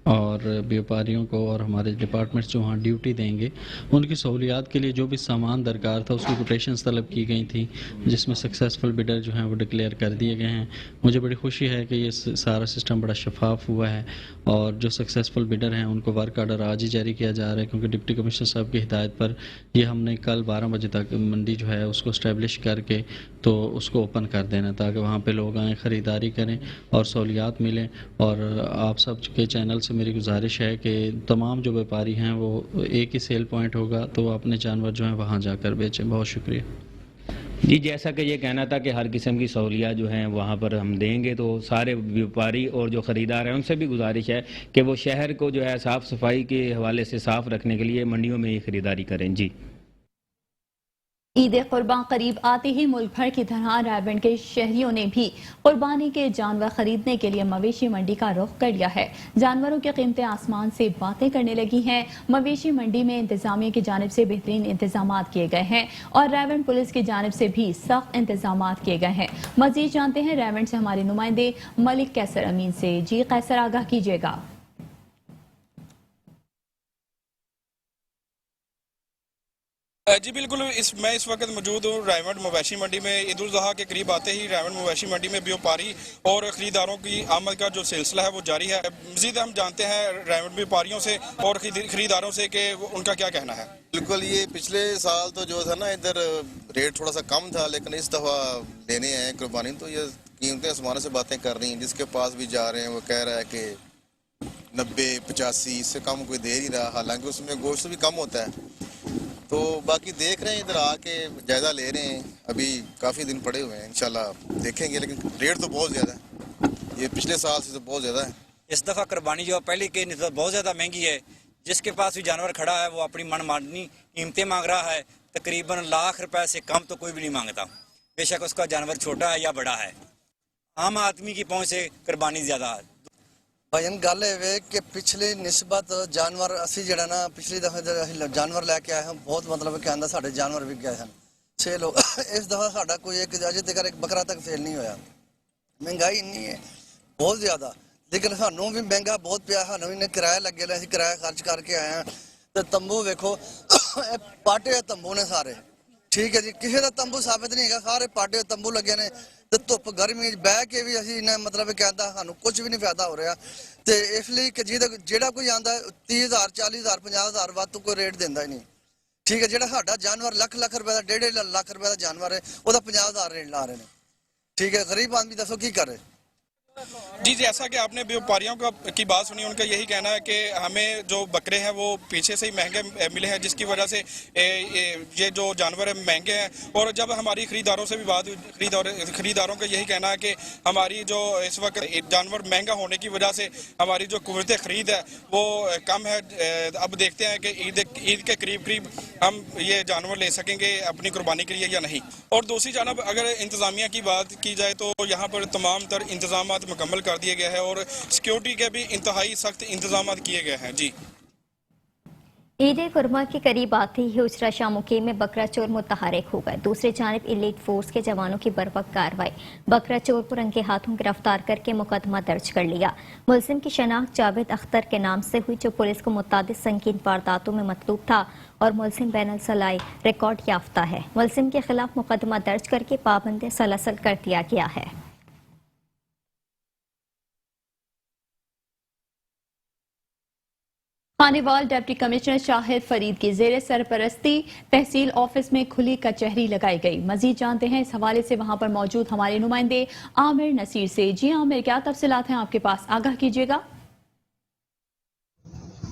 और व्यापारियों को और हमारे डिपार्टमेंट्स जो वहाँ ड्यूटी देंगे उनकी सहूलियात के लिए जो भी सामान दरकार था उसकी कोटेशंस तलब की गई थी, जिसमें सक्सेसफुल बिडर जो हैं वो डिक्लेयर कर दिए गए हैं। मुझे बड़ी खुशी है कि ये सारा सिस्टम बड़ा शफाफ हुआ है और जो सक्सेसफुल बिडर हैं उनको वर्क आर्डर आज ही जारी किया जा रहा है, क्योंकि डिप्टी कमिश्नर साहब की हिदायत पर ये हमने कल 12 बजे तक मंडी जो है उसको इस्टेब्लिश करके तो उसको ओपन कर देना, ताकि वहाँ पर लोग आएँ, ख़रीदारी करें और सहूलियात मिलें। और आप सब के चैनल से मेरी गुजारिश है कि तमाम जो व्यापारी हैं वो एक ही सेल पॉइंट होगा तो अपने जानवर जो हैं वहाँ जाकर बेचें। बहुत शुक्रिया। जी, जैसा कि ये कहना था कि हर किस्म की सहूलियात जो हैं वहाँ पर हम देंगे, तो सारे व्यापारी और जो ख़रीदार हैं उनसे भी गुजारिश है कि वो शहर को जो है साफ़ सफाई के हवाले से साफ़ रखने के लिए मंडियों में ही ख़रीदारी करें। जी, ईद कुर्बान करीब आते ही मुल्क भर की तरह रायबंड के शहरियों ने भी कुर्बानी के जानवर खरीदने के लिए मवेशी मंडी का रुख कर लिया है। जानवरों की कीमतें आसमान से बातें करने लगी हैं। मवेशी मंडी में इंतजामिया की जानिब से बेहतरीन इंतजाम किए गए हैं और रायबंड पुलिस की जानिब से भी सख्त इंतजाम किए गए हैं। मजीद जानते हैं रायबंड से हमारे नुमाइंदे मलिक कैसर अमीन से। जी कैसर, आगाह कीजिएगा। जी बिल्कुल, मैं इस वक्त मौजूद हूँ रायवंड मवेशी मंडी में। ईद उल अज़हा के करीब आते ही रायवंड मवेशी मंडी में व्यापारी और ख़रीदारों की आमद का जो सिलसिला है वो जारी है। मज़ीद हम जानते हैं रायवंड व्यापारियों से और ख़रीदारों से कि उनका क्या कहना है। बिल्कुल, ये पिछले साल तो जो था ना इधर रेट थोड़ा सा कम था, लेकिन इस दफ़ा लेने आए कुर्बानी तो ये कीमतें आसमान से बातें कर रही हैं। जिसके पास भी जा रहे हैं वो कह रहा है कि 90-85, इससे कम कोई दे नहीं रहा, हालांकि उसमें गोश्त भी कम होता है। तो बाकी देख रहे हैं, इधर आके जायजा ले रहे हैं। अभी काफ़ी दिन पड़े हुए हैं, इंशाल्लाह देखेंगे, लेकिन रेट तो बहुत ज़्यादा है, ये पिछले साल से तो बहुत ज़्यादा है। इस दफ़ा कुर्बानी जो पहले की निस्बत बहुत ज़्यादा महंगी है। जिसके पास भी जानवर खड़ा है वो अपनी मनमानी कीमतें मांग रहा है। तकरीबन लाख रुपए से कम तो कोई भी नहीं मांगता, बेशक उसका जानवर छोटा है या बड़ा है। आम आदमी की पहुँच से कुर्बानी ज़्यादा है। भाईन गल है कि पिछली निस्बत जानवर असी जड़ा ना पिछली दफा जानवर लैके आए हैं, बहुत मतलब कि आंदा साढ़े जानवर विक गए हैं 6 लोग। इस दफा साढ़ा कोई एक अजे तक एक बकरा तक सेल नहीं होया। महंगाई इन्नी है बहुत ज़्यादा, लेकिन सानू भी महंगा बहुत पिया। सानू इन्हें किराया लगे, असीं किराया खर्च करके आए हैं। तो तंबू वेखो पाटे तंबू ने सारे, ठीक है जी, किसी का तंबू साबित नहीं है, सारे पाटे तंबू लगे ने। तो धुप गर्मी बह के भी असीं इन्हें मतलब कहता सानू कुछ भी नहीं फायदा हो रहा। तो इसलिए कि जेड़ा कोई आंदा 30,000 40,000 50,000 वध तो कोई रेट देंदा ही नहीं, ठीक है। जेड़ा साडा जानवर लाख रुपए का 1.5 लाख रुपए का जानवर है वह 50,000 रेट ला रहे हैं, ठीक है। गरीब आदमी दसो की करे। जी, जैसा कि आपने व्यापारियों की बात सुनी, उनका यही कहना है कि हमें जो बकरे हैं वो पीछे से ही महंगे मिले हैं, जिसकी वजह से ये जो जानवर है महंगे हैं। और जब हमारी खरीदारों से भी बात हुई, खरीदारों का यही कहना है कि हमारी जो इस वक्त जानवर महंगा होने की वजह से हमारी जो कुव्वत खरीद है वो कम है। अब देखते हैं कि ईद के करीब हम ये जानवर ले सकेंगे अपनी कुर्बानी के लिए या नहीं। और दूसरी जानब अगर इंतज़ामिया की बात की जाए तो यहाँ पर तमाम तर इंतजाम मुकम्मल कर दिए गए हैं और सिक्योरिटी के भी इंतहाई सख्त इंतजाम किए गए हैं। जी, ईद कुर्मा के करीब आते ही उजरा शाह मुकीम में बकरा चोर मुतहरक हो गए। दूसरी जानिब इलीट फोर्स के जवानों की बर्वक्त कार्रवाई, बकरा चोर को रंगे हाथों गिरफ्तार करके मुकदमा दर्ज कर लिया। मुलजिम की शनाख्त जावेद अख्तर के नाम से हुई, जो पुलिस को मुतादिद संगीन वारदातों में मतलूब था और मुलजिम बैनुल सलाई रिकॉर्ड याफ्ता है। मुलजिम के खिलाफ मुकदमा दर्ज करके पाबंद सलसल कर दिया गया है। खानेवाल डिप्टी कमिश्नर शाहिद फरीद की जेर सरपरस्ती तहसील ऑफिस में खुली कचहरी लगाई गई। मजीद जानते हैं इस हवाले से वहां पर मौजूद हमारे नुमाइंदे आमिर नसीर से। जी आमिर, क्या तफसीलात हैं आपके पास, आगाह कीजिएगा।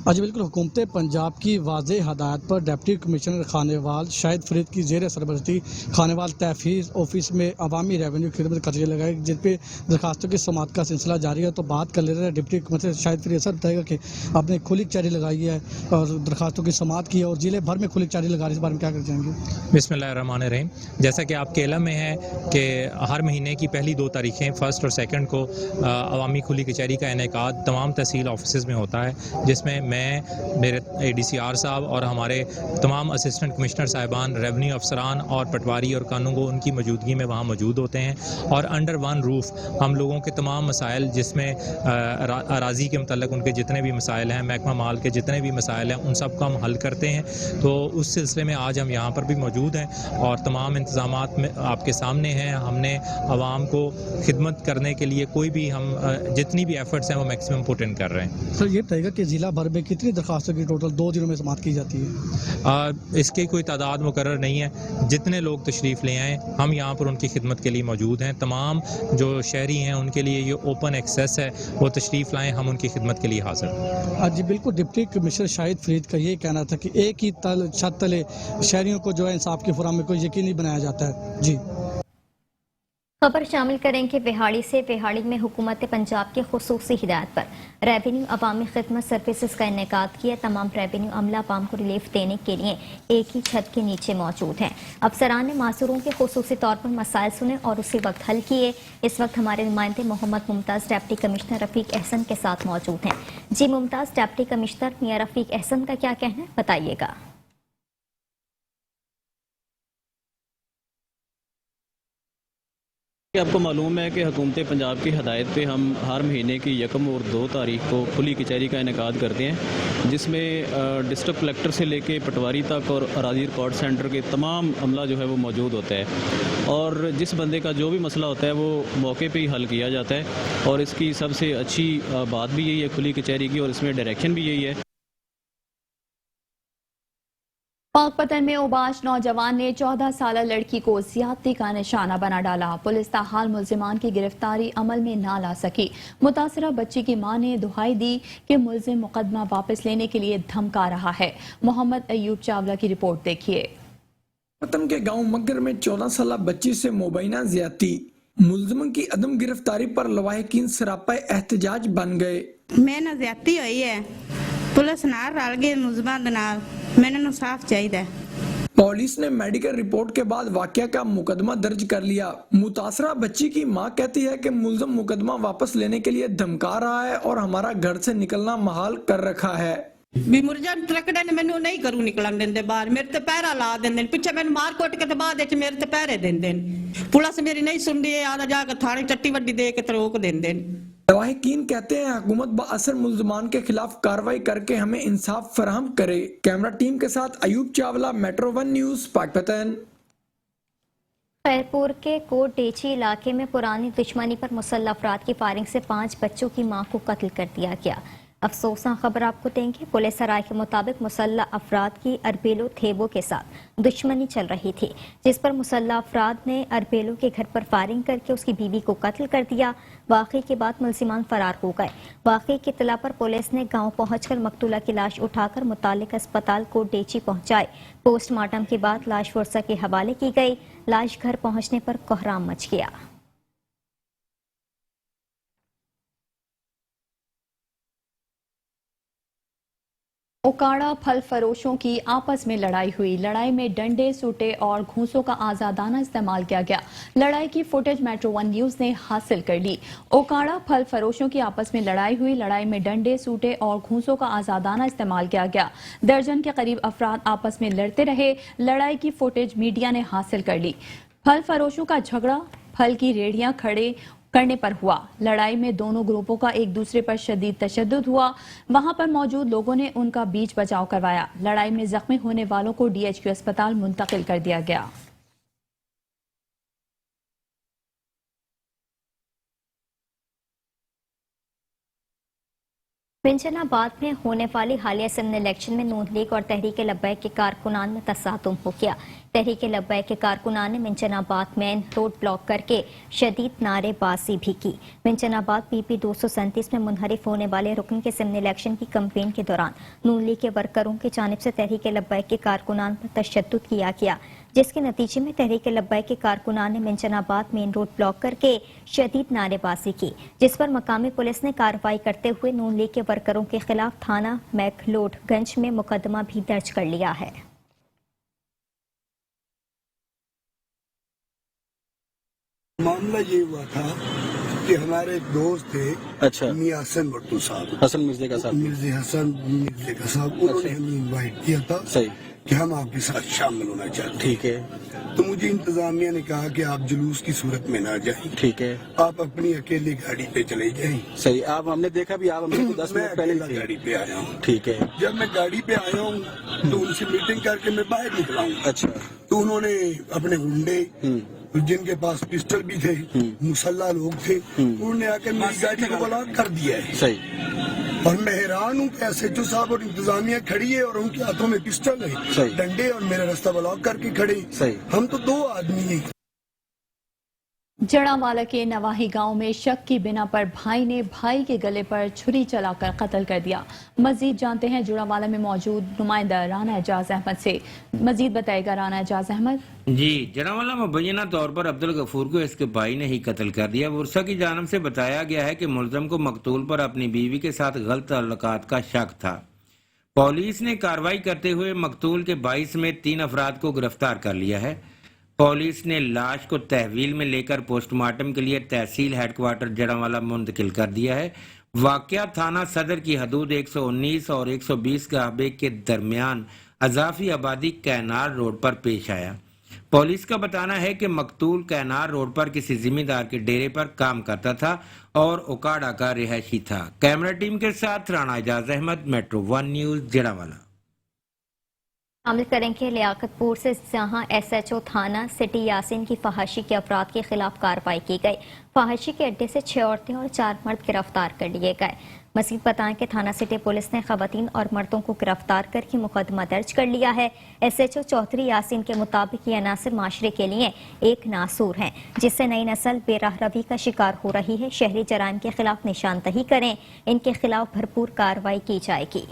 आज बिल्कुल हुकूमत पंजाब की वाज़े हदायत पर डिप्टी कमिश्नर खानेवाल शाहिद फरीद की जेर सरबरस्ती खानेवाल तहसील ऑफिस में अवामी रेवेन्यू खिदमत कचहरी लगाई, जिन पे दरखास्तों की समात का सिलसिला जारी है। तो बात कर ले रहे हैं deputy commissioner Shahid Farid. Sir बताएगा कि आपने खुली कचहरी लगाई है और दरखास्तों की समात की है और ज़िले भर में खुली कचहरी लगा रही है, इस बारे में क्या कर जाएंगे? बिस्मिल्लाहिर्रहमानिर्रहीम। जैसा कि आपके इल्म में है कि हर महीने की पहली 2 तारीखें 1 और 2 को अवामी खुली कचहरी का इनेकाद तमाम तहसील ऑफिस में होता है, जिसमें मैं, मेरे ADCR साहब और हमारे तमाम असिस्टेंट कमिश्नर साहिबान, रेवेन्यू अफसरान और पटवारी और कानूनगो उनकी मौजूदगी में वहाँ मौजूद होते हैं और अंडर वन रूफ हम लोगों के तमाम मसाइल, जिसमें अराजी के मतलब उनके जितने भी मसाइल हैं, महकमा माल के जितने भी मसाइल हैं, उन सब को हम हल करते हैं। तो उस सिलसिले में आज हम यहाँ पर भी मौजूद हैं और तमाम इंतजामात में आपके सामने हैं। हमने आवाम को खिदमत करने के लिए कोई भी हम जितनी भी एफर्ट्स हैं वो मैक्सिमम पुट इन कर रहे हैं। सर ये बताइएगा कि ज़िला भर में कितनी दरखास्तों की टोटल 2 दिनों में समात की जाती है? इसकी कोई तादाद मुकर्रर नहीं है, जितने लोग तशरीफ़ ले आएँ हम यहाँ पर उनकी खिदमत के लिए मौजूद हैं। तमाम जो शहरी हैं उनके लिए ये ओपन एक्सेस है, वो तशरीफ़ लाएँ, हम उनकी खिदमत के लिए हाजिर हैं। जी बिल्कुल, डिप्टी कमिश्नर शाहिद फरीद का ये कहना था कि एक ही छत तले शहरियों को जो है इंसाफ की फराहमी को यकीनी बनाया जाता है। जी खबर शामिल करेंगे विहाड़ी से। विहाड़ी में हुकूमत पंजाब की खुसूसी हिदायत पर रेवेन्यू अवामी खिदमत सर्विसेज का इनेकाद किया। तमाम रेवेन्यू अमला अवाम को रिलीफ देने के लिए एक ही छत के नीचे मौजूद हैं। अफसरान ने मासूरों के खुसूसी तौर पर मसाइल सुने और उसी वक्त हल किए। इस वक्त हमारे नुमाइंदे मोहम्मद मुमताज़ डिप्टी कमिश्नर रफ़ीक अहसन के साथ मौजूद हैं। जी मुमताज़, डिप्टी कमिश्नर मियां रफ़ीक अहसन का क्या कहना है, बताइएगा। आपको मालूम है कि हुकूमत पंजाब की हदायत पे हम हर महीने की 1 और 2 तारीख को खुली कचहरी का इनेकाद करते हैं, जिसमें डिस्ट्रिक्ट कलेक्टर से लेके पटवारी तक और अराजी रिकॉर्ड सेंटर के तमाम अमला जो है वो मौजूद होता है और जिस बंदे का जो भी मसला होता है वो मौके पे ही हल किया जाता है। और इसकी सबसे अच्छी बात भी यही है खुली कचहरी की, और इसमें डायरेक्शन भी यही है। पाकपतन में ओबाश नौजवान ने 14 साल लड़की को ज्यादती का निशाना बना डाला। पुलिस ताहाल मुल्जिमान की गिरफ्तारी अमल में ना ला सकी। मुतासरा बच्ची की मां ने दुहाई दी कि मुल्जिम मुकदमा वापस लेने के लिए धमका रहा है। मोहम्मद अयूब चावला की रिपोर्ट देखिए। पतन के गांव मगर में 14 साल बच्ची से मुबैना ज्यादती, मुल्जिमों की अदम गिरफ्तारी पर लवाहिकीन सरापा एहतजाज बन गए। मैंने ज्यादती हुई है, पुलिस नाल रल गई मुल्जिमां दे नाल, मैंने इंसाफ चाहिए। पुलिस ने मेडिकल रिपोर्ट के बाद वाकया का मुकदमा दर्ज कर लिया। मुतासरा बच्ची की मां कहती है कि मुल्जिम मुकदमा वापस लेने के लिए धमका रहा है और हमारा घर से निकलना महाल कर रखा है। भी मुरजन ट्रकड़े ने मैनू नहीं करू निकलन देंदे बाहर, मेरे ते पैरा ला देंदे, पीछे मैनू मार कुट के ते बाद विच मेरे ते पैरे देंदे। पुलिस मेरी नहीं सुनदी है, आदा जाके थाने चट्टी वड्डी दे के रोक देंदे। लवाहिकीन कहते हैं हुकूमत बाअसर मुल्जिमान के खिलाफ कार्रवाई करके हमें इंसाफ फराहम करे। कैमरा टीम के साथ अयूब चावला, मेट्रो 1 न्यूज, पाकपतन। खैरपुर के कोट डेची इलाके में पुरानी दुश्मनी पर मुसल्लह अफराद की फायरिंग से 5 बच्चों की मां को कत्ल कर दिया गया। अफसोसनाक खबर आपको देंगे। पुलिस सराय के मुताबिक मुसल्लह अफराद की अरबेलो थेबो के साथ दुश्मनी चल रही थी, जिस पर मुसल्लह अफराद ने अरबेलो के घर पर फायरिंग करके उसकी बीवी को कत्ल कर दिया। वाक़े के बाद मुलजिमान फरार हो गए। वाक़े की इत्तला पर पुलिस ने गांव पहुंचकर मकतूला की लाश उठाकर मुतालिक अस्पताल को डेची पहुंचाई। पोस्टमार्टम के बाद लाश फुर्सा के हवाले की गई। लाश घर पहुंचने पर कोहराम मच गया। ओकाड़ा फल फरोशों की आपस में लड़ाई हुई। लड़ाई में डंडे, सूटे और घूंसों का आजादाना इस्तेमाल किया गया। लड़ाई की फुटेज मेट्रो 1 न्यूज ने हासिल कर ली। ओकाड़ा फल फरोशों की आपस में लड़ाई हुई। लड़ाई में डंडे, सूटे और घूंसों का आजादाना इस्तेमाल किया गया। दर्जन के करीब अफराद आपस में लड़ते रहे। लड़ाई की फुटेज मीडिया ने हासिल कर ली। फल फरोशों का झगड़ा फल की रेहड़ियां खड़े करने पर हुआ। लड़ाई में दोनों ग्रुपों का एक दूसरे पर शदीद तशद्दुद हुआ। वहां पर मौजूद लोगों ने उनका बीच बचाव करवाया। लड़ाई में जख्मी होने वालों को DHQ अस्पताल मुंतकिल कर दिया गया। विंचनाबाद में होने वाली हालिया असेंबली इलेक्शन में नून लीग और तहरीक लब्बैक के कारकुनान में तसादुम हो गया। तहरीक लब्बैक के कारकुनान ने विंचनाबाद मेन रोड ब्लॉक करके शदीद नारेबाजी भी की। विंचनाबाद PP 237 में मुनहरिफ होने वाले रुकन के असेंबली इलेक्शन की कैंपेन के दौरान नून लीग के वर्करों की जानिब से तहरीक लब्बैक के कारकुनान पर तशद्दुद किया गया, जिसके नतीजे में तहरीक लब्बैक के कारकुनान ने विंचनाबाद मेन रोड ब्लॉक करके शदीद नारेबाजी की, जिस पर मकामी पुलिस ने कार्रवाई करते हुए नून लीग के वर्करों के खिलाफ थाना मैकलोडगंज में मुकदमा भी दर्ज कर लिया है। मामला ये हुआ था कि हमारे एक दोस्त थे, अच्छा, मियां हसन भट्टू साहब, हसन मिर्जे का साहब, मिर्जे का साहब, उन्होंने हमें इनवाइट किया था सही कि हम आपके साथ शामिल होना चाहते। ठीक है। तो मुझे इंतजामिया ने कहा कि आप जुलूस की सूरत में ना जाएं। ठीक है। आप अपनी अकेली गाड़ी पे चले जाएं। सही। आप हमने देखा भी, आप हमने 10 मिनट पहले गाड़ी पे आया हूँ। ठीक है। जब मैं गाड़ी पे आया हूँ तो उनसे मीटिंग करके मैं बाहर निकला हूँ। अच्छा। तो उन्होंने अपने गुंडे जिनके पास पिस्टल भी थे, मुसल्ला लोग थे, उन्होंने आकर मेरी गाड़ी को ब्लॉक कर दिया है। सही। और मैं हैरान हूँ कि SHO साहब और इंतजामिया खड़ी है और उनके हाथों में पिस्टल है, डंडे, और मेरा रास्ता ब्लॉक करके खड़े। सही। हम तो 2 आदमी हैं। जड़ावाला के नवाही गांव में शक की बिना पर भाई ने भाई के गले पर छुरी चलाकर कत्ल कर दिया। मजीद जानते हैं जड़ावाला में मौजूद नुमाइंदा राना एजाज अहमद से। मजीद बताएगा राना एजाज अहमद। जी, जड़ावाला मुबैना तौर पर अब्दुल गफूर को इसके भाई ने ही कत्ल कर दिया। वर्षा की जानिब से बताया गया है कि मुलजम को मकतूल पर अपनी बीवी के साथ गलत ताल्लुकात का शक था। पुलिस ने कार्रवाई करते हुए मकतूल के भाई समेत 3 अफराद को गिरफ्तार कर लिया है। पुलिस ने लाश को तहवील में लेकर पोस्टमार्टम के लिए तहसील हेडक्वार्टर जड़ावाला मुंतकिल कर दिया है। वाकया थाना सदर की हदूद 119 और 120 गाहबे के दरमियान अजाफी आबादी कैनार रोड पर पेश आया। पुलिस का बताना है कि मकतूल कैनार रोड पर किसी जिम्मेदार के डेरे पर काम करता था और उकाड़ा का रिहायशी था। कैमरा टीम के साथ राना एजाज अहमद, मेट्रो 1 न्यूज, जड़ावाला। शामिल करेंगे लियाकतपुर से, जहां SHO थाना सिटी यासीन की फहाशी के अफराद के खिलाफ कार्रवाई की गई। फहाशी के अड्डे से 6 औरतें और 4 मर्द गिरफ्तार कर लिए गए। मजीद बताएं कि थाना सिटी पुलिस ने खवातीन और मर्दों को गिरफ्तार करके मुकदमा दर्ज कर लिया है। SHO चौधरी यासीन के मुताबिक ये अनासर माशरे के लिए एक नासूर हैं, जिससे नई नस्ल बेराह रवी का शिकार हो रही है। शहरी जराइम के खिलाफ निशानदही करें, इनके खिलाफ भरपूर कार्रवाई की जाएगी।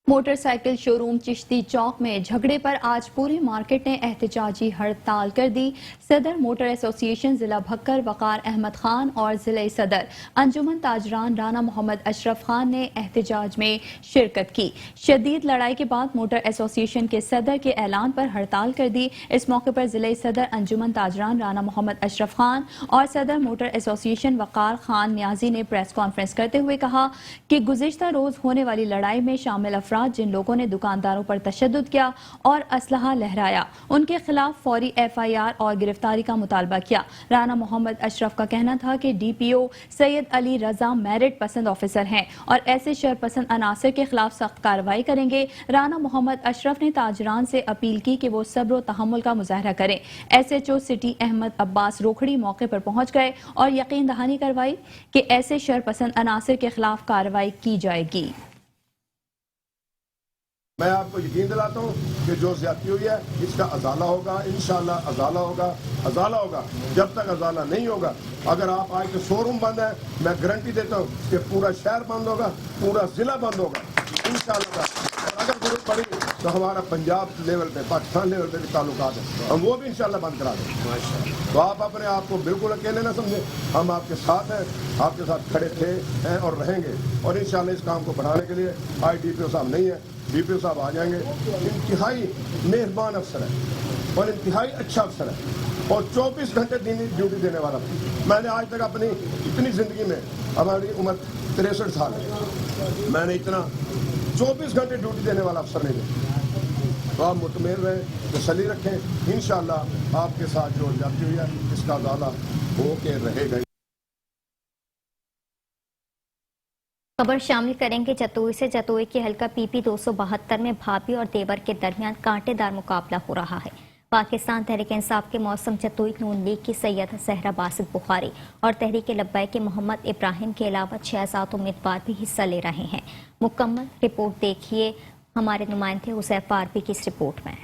मोटरसाइकिल शोरूम चिश्ती चौक में झगड़े पर आज पूरी मार्केट ने एहतजाजी हड़ताल कर दी। सदर मोटर एसोसिएशन जिला भक्कर वकार अहमद खान और जिले सदर अंजुमन ताजरान राना मोहम्मद अशरफ खान ने एहतजाज में शिरकत की। शदीद लड़ाई के बाद मोटर एसोसिएशन के सदर के ऐलान पर हड़ताल कर दी। इस मौके पर जिले सदर अंजुमन ताजरान राना मोहम्मद अशरफ खान और सदर मोटर एसोसिएशन वकार खान न्याजी ने प्रेस कॉन्फ्रेंस करते हुए कहा कि गुज़िश्ता रोज होने वाली लड़ाई में शामिल अफराद जिन लोगों ने दुकानदारों पर तशद्दुद किया और असलहा लहराया, उनके खिलाफ फौरी FIR और गिरफ्तारी का मुतालबा किया। राना मोहम्मद अशरफ का कहना था कि DPO सैयद अली रजा मेरिट पसंद ऑफिसर हैं और ऐसे शरपसंद अनासर के खिलाफ सख्त कार्रवाई करेंगे। राना मोहम्मद अशरफ ने ताजरान से अपील की कि वो सब्र और तहम्मुल का मुजाहरा करें। SHO सिटी अहमद अब्बास रोखड़ी मौके पर पहुंच गए और यकीन दहानी करवाई कि ऐसे शरपसंद अनासर के खिलाफ कार्रवाई की जाएगी। मैं आपको यकीन दिलाता हूँ कि जो ज्यादती हुई है इसका अजाला होगा, इंशाल्लाह अजाला होगा, अजाला होगा। जब तक अजाला नहीं होगा, अगर आप आज के शोरूम बंद है, मैं गारंटी देता हूँ कि पूरा शहर बंद होगा, पूरा जिला बंद होगा इंशाल्लाह। और अगर जरूरत पड़ी तो हमारा पंजाब लेवल पे, पाकिस्तान लेवल पे भी ताल्लुकात है, हम वो भी इंशाल्लाह बंद करा देंगे। तो आप अपने आप को बिल्कुल अकेले ना समझे, हम आपके साथ हैं, आपके साथ खड़े थे हैं और रहेंगे। और इंशाल्लाह इस काम को बढ़ाने के लिए आज DPO साहब नहीं है, DPO साहब आ जाएंगे। इंतहाई मेहरबान अफसर है और इंतहाई अच्छा अफसर है और 24 घंटे दिन ड्यूटी देने वाला। मैंने आज तक अपनी इतनी जिंदगी में, हमारी उम्र 63 साल है, मैंने इतना 24 घंटे ड्यूटी देने वाला अफसर नहीं है। तो आप मुतमईन रहें, तसल्ली रखें, इंशाल्लाह आपके साथ जो जाती हुई है इसका अजाला हो के रहेगा। खबर शामिल करेंगे जतोई से। जतोई के हल्का PP 272 में भाभी और देवर के दरमियान कांटेदार मुकाबला हो रहा है। पाकिस्तान तहरीक इंसाफ के मौसम जतोई नून लीग की सैयद सहरा बासित बुखारी और तहरीक लब्बैक के मोहम्मद इब्राहिम के अलावा 6 आज़ाद उम्मीदवार भी हिस्सा ले रहे हैं। मुकम्मल रिपोर्ट देखिए हमारे नुमाइंदे हुसैफ आरबी की इस रिपोर्ट में।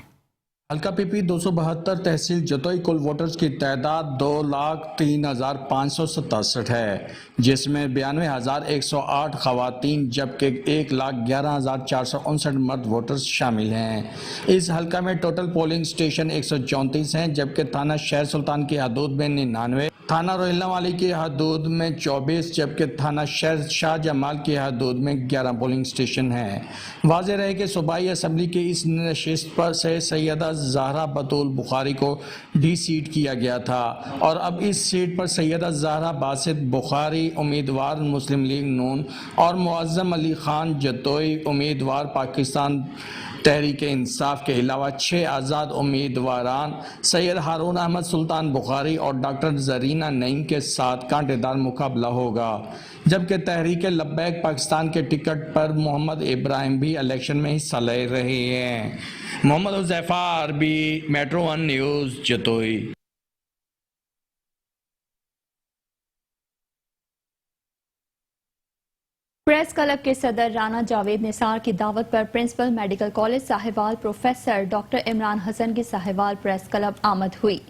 हल्का PP 272 तहसील जतोई कुल वोटर्स की तादाद 2,03,567 है, जिसमें 92,108 खवातीन जबकि 1,11,459 मर्द वोटर्स शामिल हैं। इस हल्का में टोटल पोलिंग स्टेशन 134 हैं, जबकि थाना शहर सुल्तान की हदूद में 99, थाना रोहिल्ला वाली की हदूद में 24, जबकि थाना शहर शाह जमाल की हदूद में 11 पोलिंग स्टेशन हैं। वाज़ेह रहे कि सूबाई असम्बली की इस नशिस्त पर से सैयदा ज़हरा बतूल बुखारी को डी सीट किया गया था और अब इस सीट पर सैयदा ज़हरा बासित बुखारी उम्मीदवार मुस्लिम लीग नून और मुअज़्ज़म अली खान जतोई उम्मीदवार पाकिस्तान तहरीक इंसाफ के अलावा 6 आज़ाद उम्मीदवारान सैयद हारून अहमद सुल्तान बुखारी और डॉक्टर जरीना नईम के साथ कांटेदार मुकाबला होगा, जबकि तहरीक लब्बैक पाकिस्तान के टिकट पर मोहम्मद इब्राहिम भी इलेक्शन में हिस्सा ले रहे हैं। Muhammad Huzaifa RB, metro 1 news, Jatoi. Press club के सदर राना जावेद निसार की दावत पर principal medical college Sahiwal professor doctor Imran Hasan की साहिवाल प्रेस क्लब आमद हुई।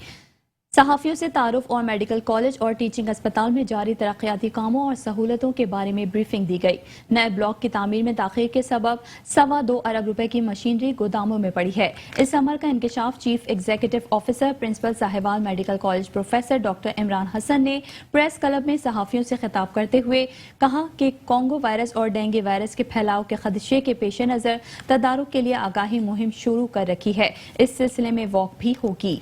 सहाफ़ियों से तारुफ और मेडिकल कॉलेज और टीचिंग अस्पताल में जारी तरक्याती कामों और सहूलतों के बारे में ब्रीफिंग दी गई। नए ब्लॉक की तामीर में ताख़ीर के सबब 2.25 अरब रुपए की मशीनरी गोदामों में पड़ी है। इस अमल का इंकशाफ chief executive officer principal Sahiwal medical college professor doctor Imran Hasan ने प्रेस क्लब में सहाफ़ियों से खिताब करते हुए कहा कि कोंगो वायरस और डेंगू वायरस के फैलाव के खदशे के पेश नज़र तदारुक के लिए आगाही मुहिम शुरू कर रखी है। इस सिलसिले में वॉक भी होगी।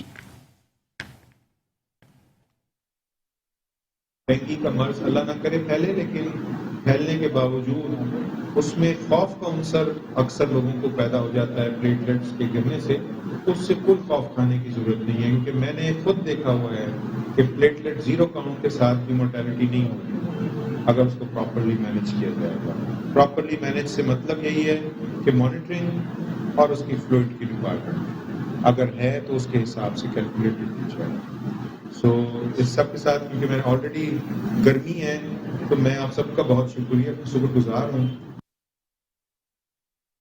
डेंगू का मर्ज अल्लाह ना करे फैले, लेकिन फैलने के बावजूद उसमें खौफ का अंसर अक्सर लोगों को पैदा हो जाता है प्लेटलेट्स के गिरने से। उससे कोई खौफ खाने की जरूरत नहीं है, क्योंकि मैंने खुद देखा हुआ है कि प्लेटलेट 0 काउंट के साथ भी मोर्टेलिटी नहीं होगी अगर उसको प्रॉपरली मैनेज किया जाएगा। प्रॉपरली मैनेज से मतलब यही है कि मॉनिटरिंग और उसकी फ्लूइड की रिक्वायरमेंट अगर है तो उसके हिसाब से कैलकुलेटेड की जाए। इस सब के साथ क्योंकि मैं ऑलरेडी गर्मी है तो मैं आप सबका बहुत शुक्रगुजार हूँ।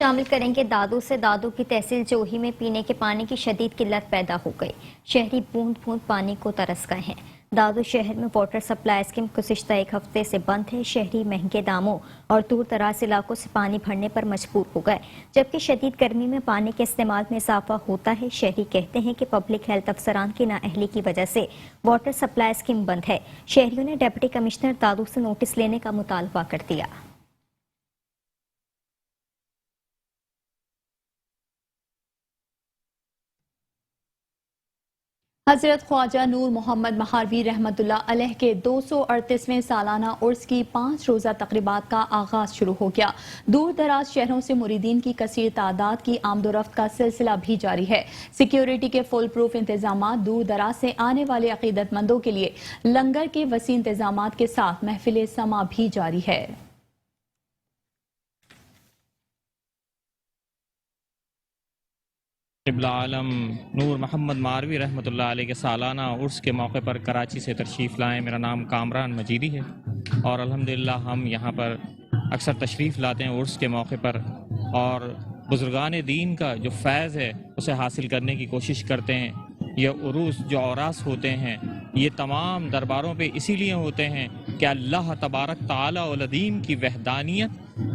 शामिल करेंगे दादू से। दादू की तहसील जोही में पीने के पानी की शदीद किल्लत पैदा हो गई। शहरी बूंद बूंद पानी को तरस गए हैं। दादू शहर में वाटर सप्लाई स्कीम गुज़िश्ता 1 हफ्ते से बंद है। शहरी महंगे दामों और दूर दराज इलाकों से पानी भरने पर मजबूर हो गए, जबकि शदीद गर्मी में पानी के इस्तेमाल में इजाफा होता है। शहरी कहते हैं कि पब्लिक हेल्थ अफसरान की नाअहली की वजह से वाटर सप्लाई स्कीम बंद है। शहरियों ने डिप्टी कमिश्नर दादू से नोटिस लेने का मुतालबा कर दिया। हजरत ख्वाजा नूर मोहम्मद महारवी रहमतुल्लाह अलैह के 238वें सालाना उर्स की 5 रोज़ा तकरीबात का आगाज शुरू हो गया। दूर दराज शहरों से मुरीदीन की कसीर तादाद की आमदोरफ्त का सिलसिला भी जारी है। सिक्योरिटी के फुल प्रूफ इंतजाम, दूर दराज से आने वाले अकीदतमंदों के लिए लंगर के वसी इंतजाम के साथ महफिल समा भी जारी है। क़िबला आलम नूर मोहम्मद मारवी रहमतुल्लाह अलैह के सालाना उर्स के मौके पर कराची से तशरीफ़ लाए। मेरा नाम कामरान मजीदी है और अल्हम्दुलिल्लाह हम यहाँ पर अक्सर तशरीफ़ लाते हैं उर्स के मौके पर और बुज़ुर्गान दीन का जो फैज़ है उसे हासिल करने की कोशिश करते हैं। ये उरूस जो औरास होते हैं ये तमाम दरबारों पे इसीलिए होते हैं कि अल्लाह तबारक तआला वल अज़ीम की वहदानियत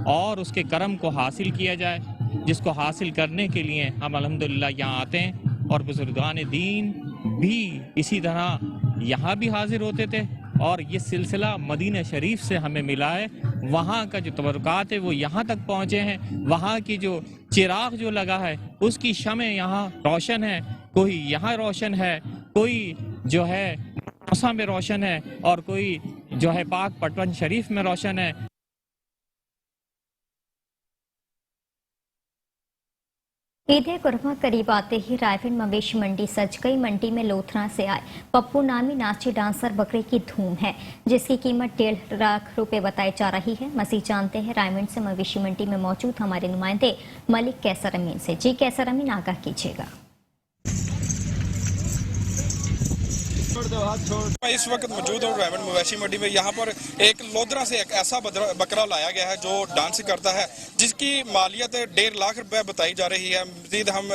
और उसके करम को हासिल किया जाए, जिसको हासिल करने के लिए हम अल्हम्दुलिल्लाह यहाँ आते हैं। और बुजुर्गान दीन भी इसी तरह यहाँ भी हाजिर होते थे और ये सिलसिला मदीना शरीफ से हमें मिला है। वहाँ का जो तबरुकात है वो यहाँ तक पहुँचे हैं। वहाँ की जो चिराग जो लगा है उसकी शमें यहाँ रोशन है, कोई यहाँ रोशन है, कोई जो है मौसा में रोशन है और कोई जो है पाक पटवन शरीफ में रोशन है। ईद कुर्बान करीब आते ही रायविंड मवेशी मंडी सज गई। मंडी में लोथरा से आए पप्पू नामी नाची डांसर बकरे की धूम है, जिसकी कीमत 1.5 लाख रुपए बताई जा रही है। मजीद जानते हैं रायविंड से मवेशी मंडी में मौजूद हमारे नुमाइंदे मलिक कैसर अमीन से। जी कैसर अमीन, आगाह कीजिएगा। मैं इस वक्त मौजूद हूँ रायविंड मवेशी मंडी में। यहाँ पर एक लोधरा से एक ऐसा बकरा लाया गया है जो डांस करता है, जिसकी मालियत 1.5 लाख रुपए बताई जा रही है। मजीद हम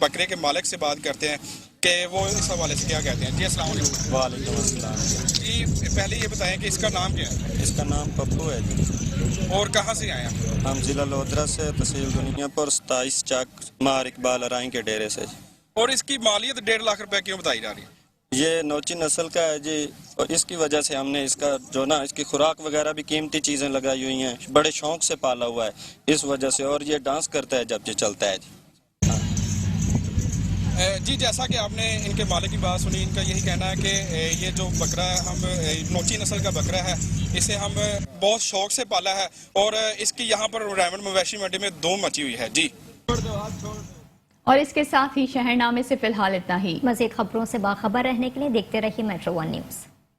बकरे के मालिक से बात करते हैं कि वो इस हवाले से क्या कहते हैं। जी अस्सलाम वालेकुम। वालेकुम अस्सलाम। जी पहले ये बताएं कि इसका नाम क्या है। इसका नाम पप्पू है जी। और कहाँ से आए हैं। हम जिला लोधरा से, तहसील दुनियापुर, 27 चक मार इकबाल अराई के डेरे से। और इसकी मालियत 1.5 लाख रुपए क्यों बताई जा रही है। ये नौची नस्ल का है जी, और इसकी वजह से हमने इसका जो ना इसकी खुराक वगैरह भी कीमती चीज़ें लगाई हुई हैं, बड़े शौक से पाला हुआ है इस वजह से। और ये डांस करता है जब ये चलता है जी। जैसा कि आपने इनके मालिक की बात सुनी, इनका यही कहना है कि ये जो बकरा है, हम नौची नस्ल का बकरा है, इसे हम बहुत शौक से पाला है। और इसकी यहाँ पर रायविंड मवेशी मंडी में धूम मची हुई है जी। और इसके साथ ही शहरनामे से फिलहाल इतना ही। मज़ीद खबरों से बाखबर रहने के लिए देखते रहिए मेट्रो 1 न्यूज़।